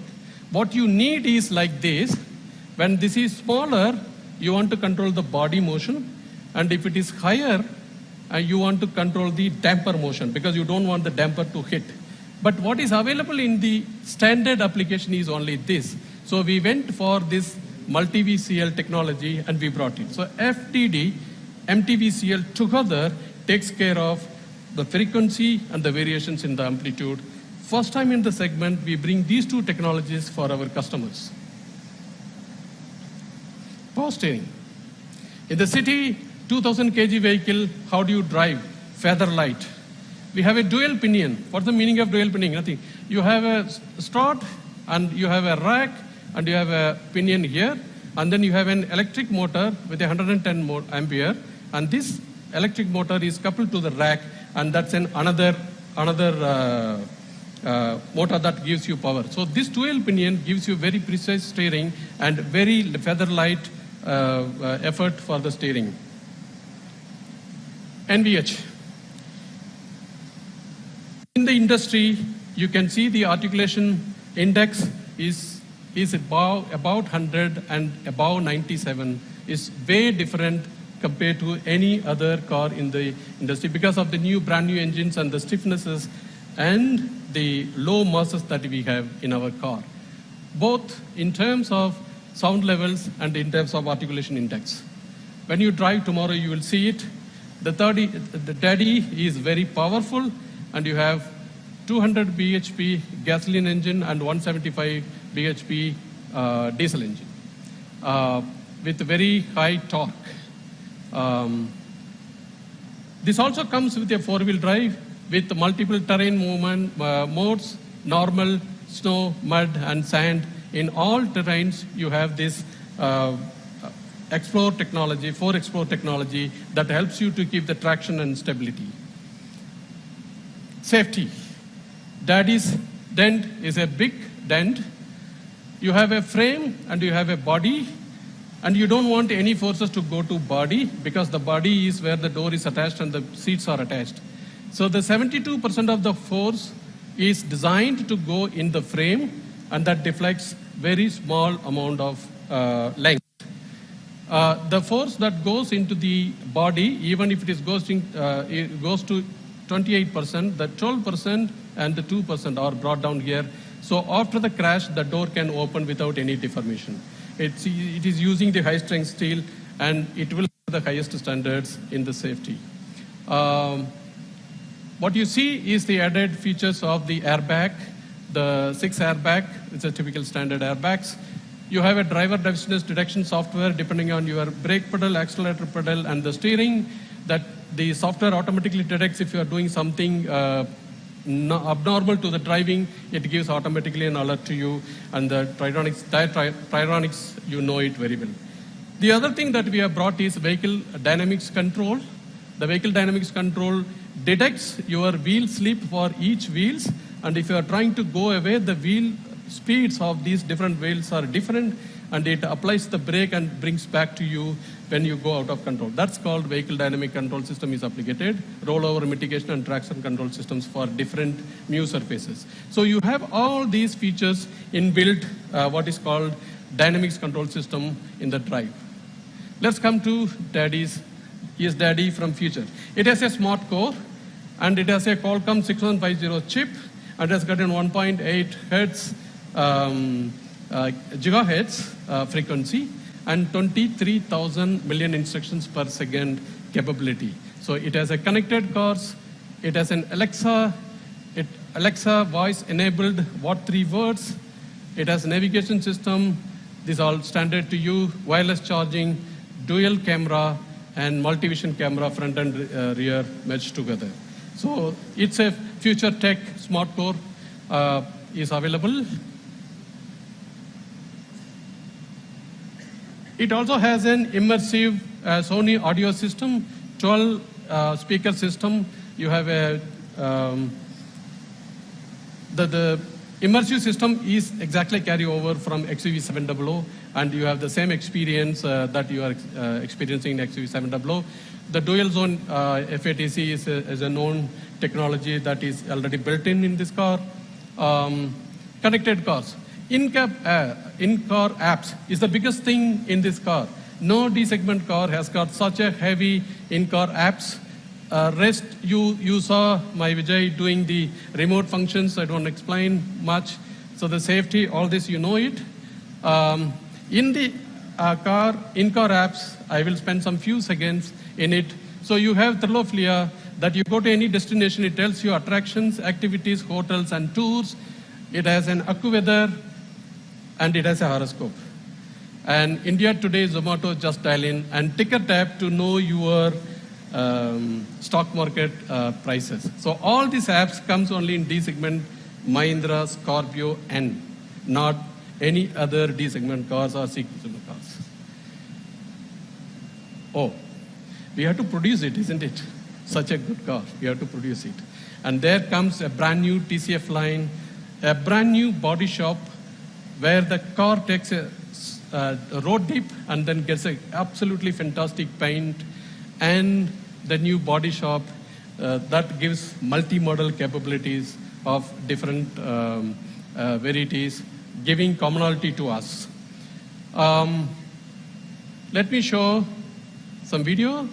What you need is like this. When this is smaller, you want to control the body motion, and if it is higher, you want to control the damper motion because you don't want the damper to hit. But what is available in the standard application is only this. So we went for this multi-VCL technology and we brought it. So FDD, MTVCL together takes care of the frequency and the variations in the amplitude. First time in the segment, we bring these two technologies for our customers. Power steering. In the city, 2000 kg vehicle, how do you drive? Feather light. We have a dual pinion. What's the meaning of dual pinion? Nothing. You have a strut and you have a rack and you have a pinion here, and then you have an electric motor with 110 ampere, and this electric motor is coupled to the rack, and that's another motor that gives you power. So this dual pinion gives you very precise steering and very feather light effort for the steering. NVH. In the industry, you can see the articulation index is about 100 and above 97 is way different compared to any other car in the industry because of the brand new engines and the stiffnesses and the low masses that we have in our car, both in terms of sound levels and in terms of articulation index. When you drive tomorrow, you will see it. The Daddy is very powerful, and you have 200 bhp gasoline engine and 175 bhp diesel engine with very high torque. This also comes with a four-wheel drive with multiple terrain movement modes, normal, snow, mud, and sand. In all terrains, you have this Explore technology, 4Explore technology that helps you to keep the traction and stability. Safety. Daddy's dent is a big dent. You have a frame and you have a body, and you don't want any forces to go to body because the body is where the door is attached and the seats are attached. So the 72% of the force is designed to go in the frame, and that deflects very small amount of length. The force that goes into the body, even if it goes to 28%, the 12% and the 2% are brought down here. So after the crash, the door can open without any deformation. It is using the high strength steel, and it will have the highest standards in the safety. What you see is the added features of the airbag, the 6 airbag. It's a typical standard airbags. You have a driver distance detection software depending on your brake pedal, accelerator pedal, and the steering, that the software automatically detects if you are doing something abnormal to the driving. It gives automatically an alert to you, and the Trironics, you know it very well. The other thing that we have brought is vehicle dynamics control. The vehicle dynamics control detects your wheel slip for each wheels, and if you are trying to go away, the wheel speeds of these different wheels are different, and it applies the brake and brings back to you when you go out of control. That's called vehicle dynamic control system is applied, rollover mitigation and traction control systems for different new surfaces. So you have all these features inbuilt, what is called dynamics control system in the drive. Let's come to Daddy's Daddy from future. It has a smart core, and it has a Qualcomm 6150 chip, and it has got an 1.8 hertz gigahertz frequency and 23,000 million instructions per second capability. So it has a connected cars, it has an Alexa voice-enabled what 3 words, it has navigation system, these are all standard to you, wireless charging, dual camera, and multi-vision camera front and rear merged together. So it's a future tech smart core is available. It also has an immersive Sony audio system, 12 speaker system. You have a the immersive system is exactly carry over from XUV700, and you have the same experience that you are experiencing in XUV700. The dual zone FATC is a known technology that is already built in this car. Connected cars. In-car apps is the biggest thing in this car. No D-segment car has got such a heavy in-car apps. Rest, you saw my Vijay doing the remote functions. I don't explain much. So the safety, all this, you know it. In the in-car apps, I will spend some few seconds in it. So you have Triloflia that you go to any destination, it tells you attractions, activities, hotels, and tours. It has an AccuWeather, and it has a horoscope. And India Today, Zomato, just dial in, and ticker tap to know your stock market prices. So all these apps comes only in D segment, Mahindra, Scorpio, N, not any other D segment cars or C segment cars. Oh, we have to produce it, isn't it? Such a good car, we have to produce it. And there comes a brand new TCF line, a brand new body shop where the car takes a road dip and then gets an absolutely fantastic paint, and the new body shop that gives multi-model capabilities of different varieties, giving commonality to us. Let me show some video.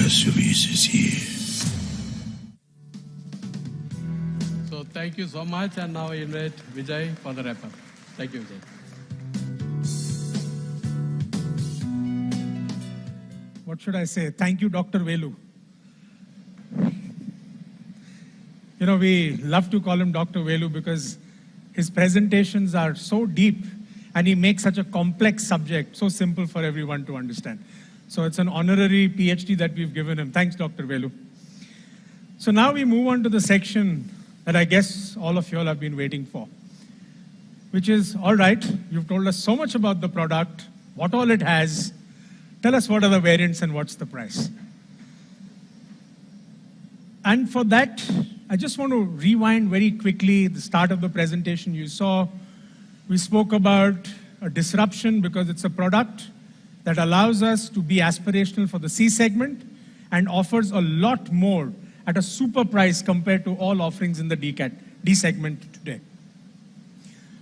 SUVs is here. So thank you so much, and now I invite Vijay for the wrap-up. Thank you, Vijay. What should I say? Thank you, Dr. Velu. You know, we love to call him Dr. Velu because his presentations are so deep and he makes such a complex subject so simple for everyone to understand. So it's an honorary PhD that we've given him. Thanks, Dr. Velu. So now we move on to the section that I guess all of you all have been waiting for, which is, all right, you've told us so much about the product, what all it has. Tell us what are the variants and what's the price. And for that, I just want to rewind very quickly the start of the presentation you saw. We spoke about a disruption because it's a product that allows us to be aspirational for the C segment and offers a lot more at a super price compared to all offerings in the D segment today.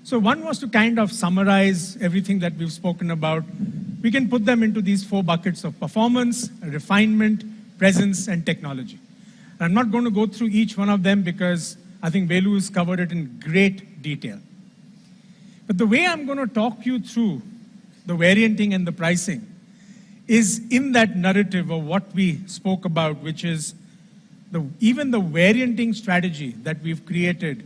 So one was to kind of summarize everything that we've spoken about. We can put them into these 4 buckets of performance, refinement, presence, and technology. And I'm not going to go through each one of them because I think Velu has covered it in great detail. But the way I'm going to talk you through the varianting and the pricing is in that narrative of what we spoke about, which is even the varianting strategy that we've created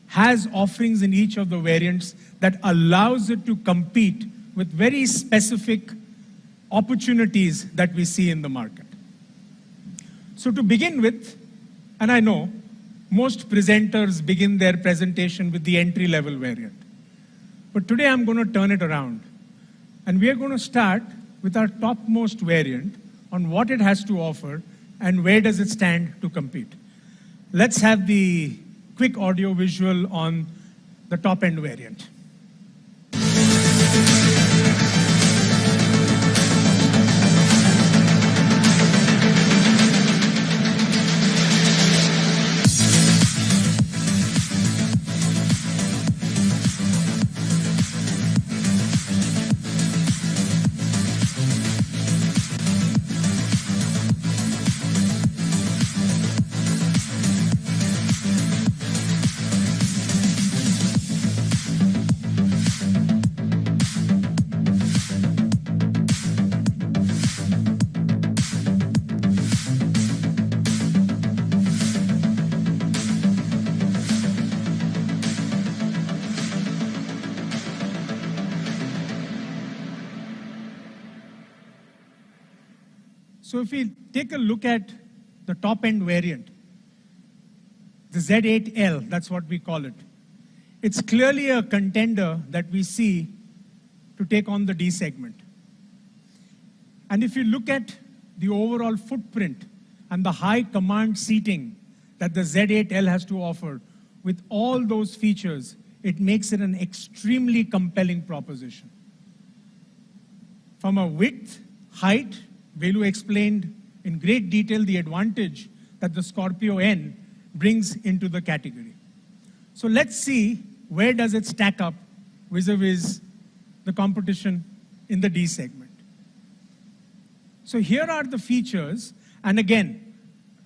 has offerings in each of the variants that allows it to compete with very specific opportunities that we see in the market. So to begin with, and I know most presenters begin their presentation with the entry-level variant. But today I'm going to turn it around. And we are going to start with our topmost variant on what it has to offer and where does it stand to compete. Let's have the quick audio visual on the top-end variant. So if we take a look at the top-end variant, the Z8L, that's what we call it. It's clearly a contender that we see to take on the D segment. And if you look at the overall footprint and the high command seating that the Z8L has to offer, with all those features, it makes it an extremely compelling proposition. From a width, height, Velu explained in great detail the advantage that the Scorpio N brings into the category. So let's see where does it stack up vis-a-vis the competition in the D segment. So here are the features, and again,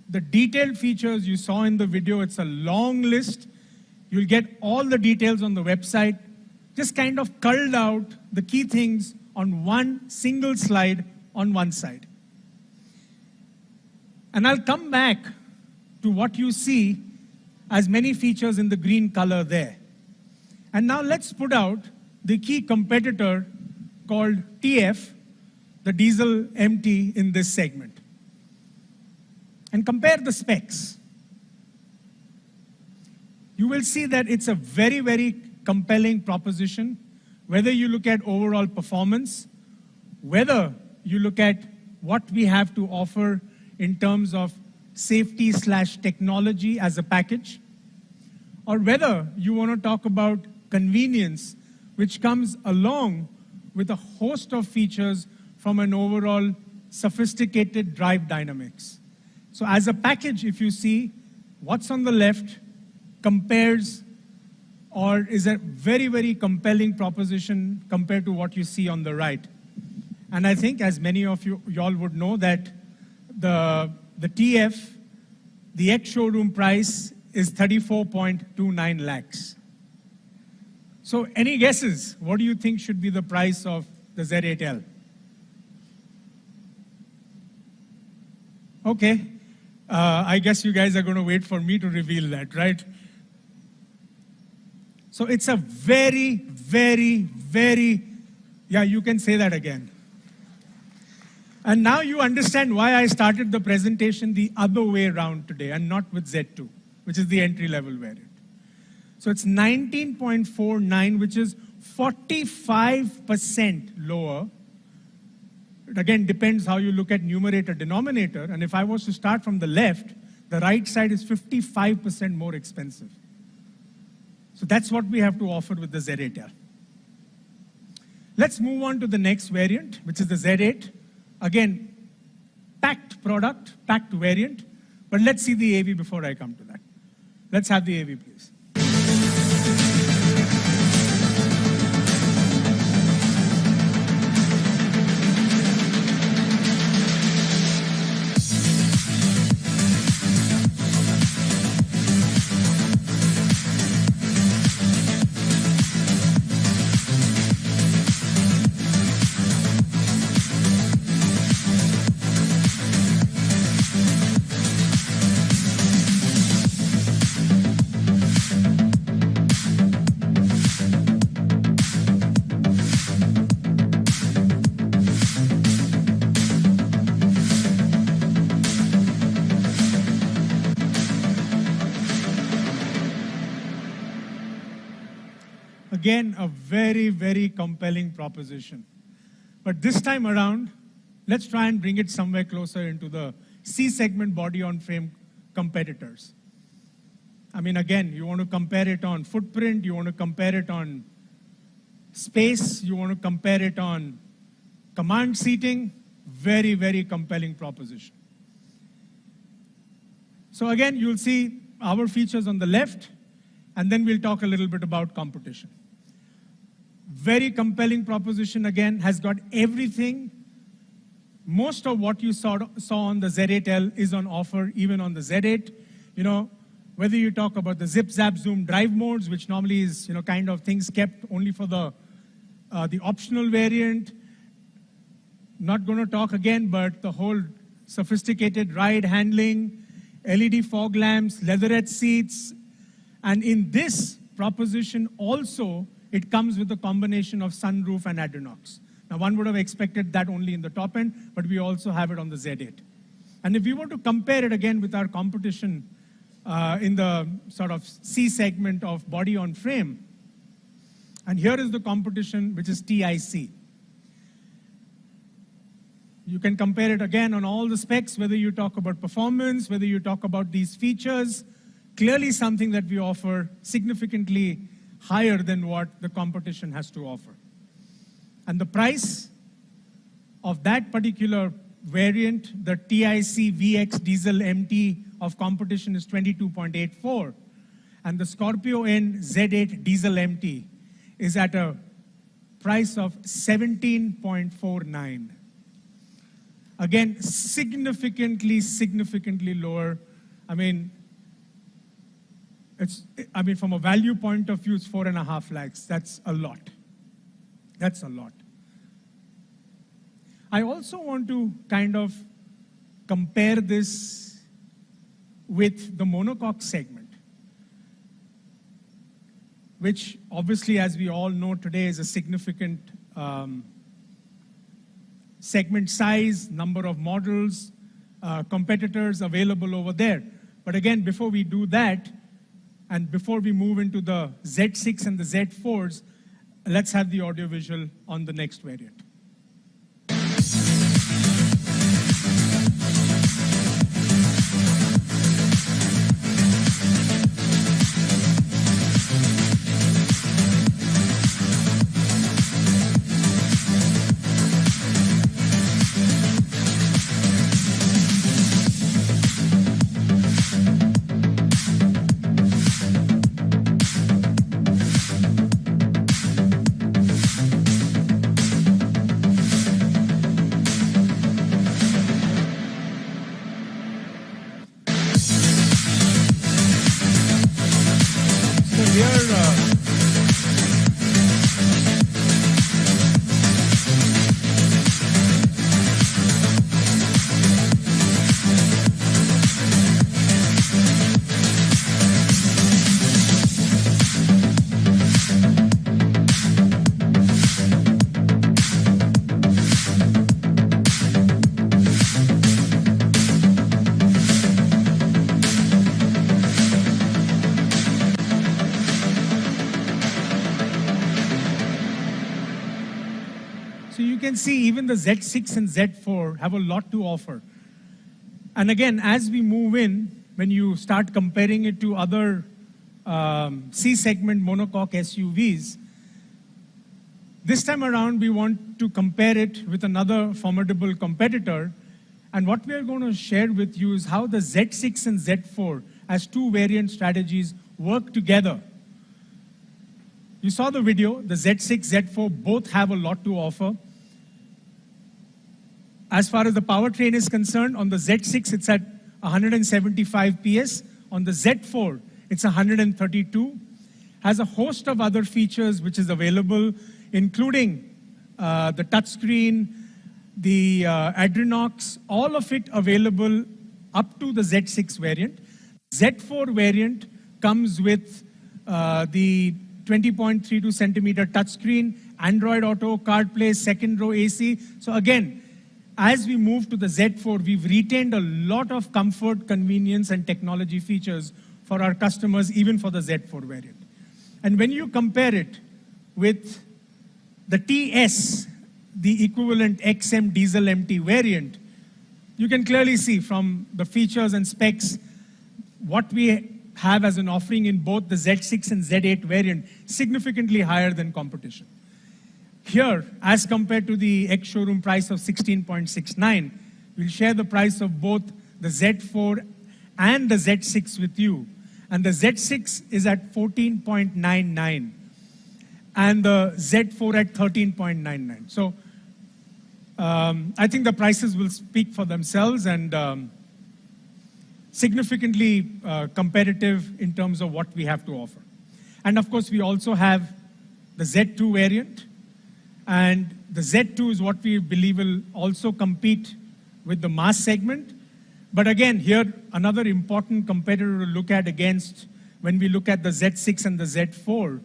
the detailed features you saw in the video, it's a long list. You'll get all the details on the website. Just kind of culled out the key things on one single slide on one side. And I'll come back to what you see as many features in the green color there. And now let's put out the key competitor called TF, the diesel MT in this segment. And compare the specs. You will see that it's a very, very compelling proposition, whether you look at overall performance, whether you look at what we have to offer in terms of safety/technology as a package, or whether you want to talk about convenience, which comes along with a host of features from an overall sophisticated drive dynamics. So as a package, if you see what's on the left compares or is a very, very compelling proposition compared to what you see on the right. And I think, as many of you all would know, that the TF, the ex-showroom price is 34.29 lakhs. So any guesses? What do you think should be the price of the Z8L? Okay. I guess you guys are going to wait for me to reveal that, right? So it's a very, very, very, yeah, you can say that again. And now you understand why I started the presentation the other way around today and not with Z2, which is the entry-level variant. So it's 19.49, which is 45% lower. It again depends how you look at numerator, denominator. And if I was to start from the left, The right side is 55% more expensive. So that's what we have to offer with the Z8L. Let's move on to the next variant, which is the Z8. Again, packed product, packed variant. But let's see the AV before I come to that. Let's have the AV, please. Again, a very, very compelling proposition. But this time around, let's try and bring it somewhere closer into the C-segment body-on-frame competitors. I mean, again, you want to compare it on footprint, you want to compare it on space, you want to compare it on command seating. Very, very compelling proposition. So again, you'll see our features on the left, and then we'll talk a little bit about competition. Very compelling proposition, again, has got everything. Most of what you saw on the Z8L is on offer, even on the Z8. You know, whether you talk about the zip, zap, zoom drive modes, which normally is, you know, kind of things kept only for the optional variant. Not going to talk again, but the whole sophisticated ride handling, LED fog lamps, leatherette seats. And in this proposition also, it comes with a combination of sunroof and Adrenox. Now, one would have expected that only in the top end, but we also have it on the Z8. And if we were to compare it again with our competition in the sort of C segment of body on frame, and here is the competition, which is TIC. You can compare it again on all the specs, whether you talk about performance, whether you talk about these features. Clearly something that we offer significantly higher than what the competition has to offer. And the price of that particular variant, the TIC VX Diesel MT of competition, is 22.84. And the Scorpio N Z8 Diesel MT is at a price of 17.49. Again, significantly lower. I mean, from a value point of view, it's 4.5 lakhs. That's a lot. That's a lot. I also want to kind of compare this with the monocoque segment, which obviously, as we all know today, is a significant segment size, number of models, competitors available over there. But again, before we do that, and before we move into the Z6 and the Z4s, let's have the audiovisual on the next variant. See, even the Z6 and Z4 have a lot to offer. And again, as we move in, when you start comparing it to other C-segment monocoque SUVs, this time around we want to compare it with another formidable competitor. And what we are going to share with you is how the Z6 and Z4 as two variant strategies work together. You saw the video, the Z6, Z4 both have a lot to offer. As far as the powertrain is concerned, on the Z6 it's at 175 PS. On the Z4 it's 132. Has a host of other features which is available, including the touchscreen, the Adrenox, all of it available up to the Z6 variant. Z4 variant comes with the 20.32 centimeter touchscreen, Android Auto, CarPlay, second row AC. So again, as we move to the Z4, we've retained a lot of comfort, convenience, and technology features for our customers, even for the Z4 variant. And when you compare it with the TS, the equivalent XM diesel MT variant, you can clearly see from the features and specs what we have as an offering in both the Z6 and Z8 variant, significantly higher than competition. Here, as compared to the ex-showroom price of 16.69, we'll share the price of both the Z4 and the Z6 with you. And the Z6 is at 14.99 and the Z4 at 13.99. So I think the prices will speak for themselves and significantly competitive in terms of what we have to offer. And of course, we also have the Z2 variant. And the Z2 is what we believe will also compete with the mass segment. But again, here, another important competitor to look at against when we look at the Z6 and the Z4,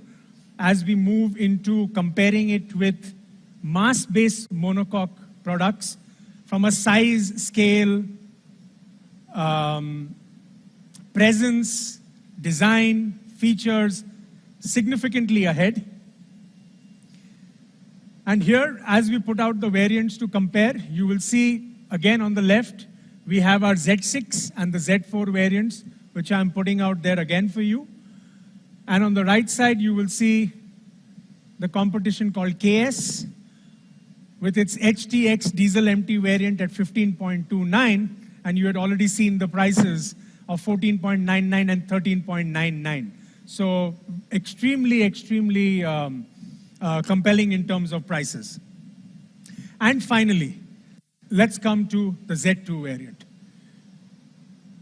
as we move into comparing it with mass-based monocoque products from a size, scale, presence, design, features, significantly ahead. And here, as we put out the variants to compare, you will see, again on the left, we have our Z6 and the Z4 variants, which I'm putting out there again for you. And on the right side, you will see the competition called KS, with its HTX diesel MT variant at 15.29, and you had already seen the prices of 14.99 and 13.99. So extremely compelling in terms of prices. And finally, let's come to the Z2 variant.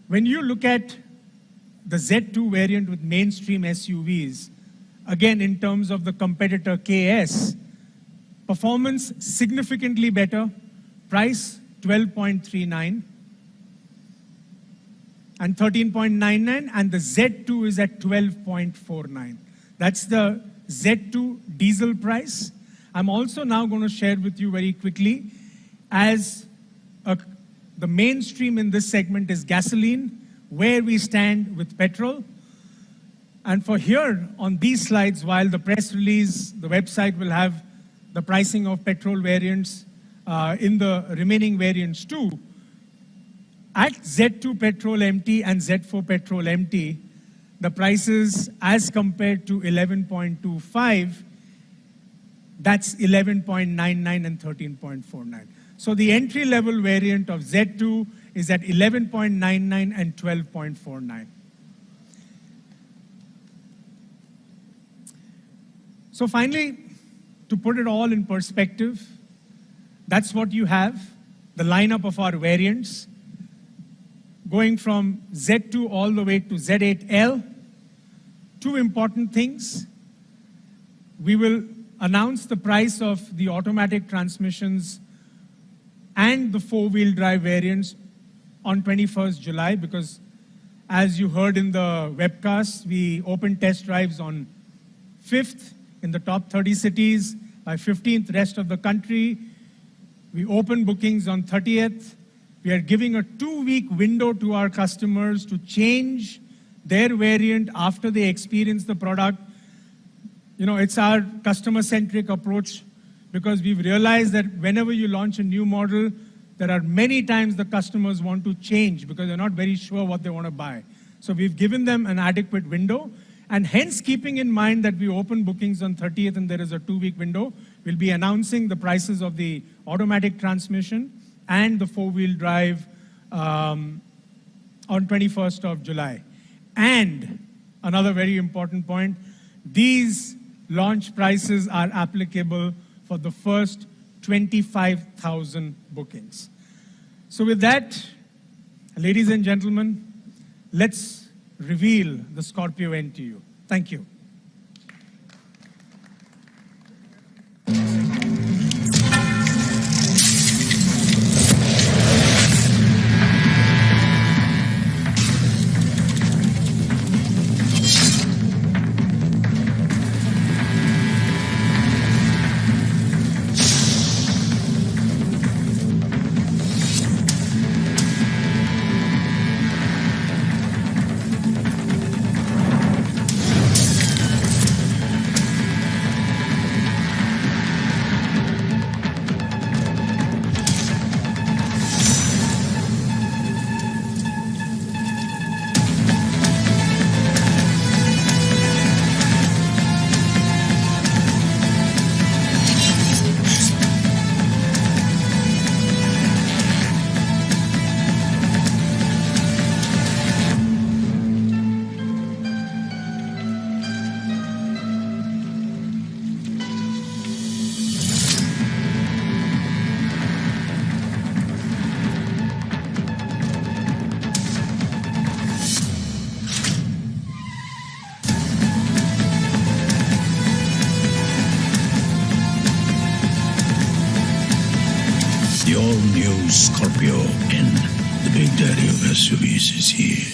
When you look at the Z2 variant with mainstream SUVs, again in terms of the competitor KS, performance significantly better, price 12.39 and 13.99, and the Z2 is at 12.49. That's the Z2 diesel price. I'm also now going to share with you very quickly, as the mainstream in this segment is gasoline, where we stand with petrol. And for here, on these slides, while the press release, the website will have the pricing of petrol variants in the remaining variants too, at Z2 petrol MT and Z4 petrol MT, the prices as compared to 11.25, that's 11.99 and 13.49. So the entry-level variant of Z2 is at 11.99 and 12.49. So finally, to put it all in perspective, that's what you have, the lineup of our variants, going from Z2 all the way to Z8L. Two important things. We will announce the price of the automatic transmissions and the four-wheel drive variants on 21st July, because as you heard in the webcast, we opened test drives on 5th in the top 30 cities, by 15th rest of the country. We open bookings on 30th. We are giving a 2-week window to our customers to change their variant after they experience the product. You know, it's our customer-centric approach, because we've realized that whenever you launch a new model, there are many times the customers want to change because they're not very sure what they want to buy. So we've given them an adequate window, and hence keeping in mind that we open bookings on 30th and there is a 2-week window, we'll be announcing the prices of the automatic transmission and the 4-wheel drive on 21st of July. And another very important point, these launch prices are applicable for the first 25,000 bookings. So with that, ladies and gentlemen, let's reveal the Scorpio N to you. Thank you. The all-new Scorpio N, the big daddy of SUVs, is here.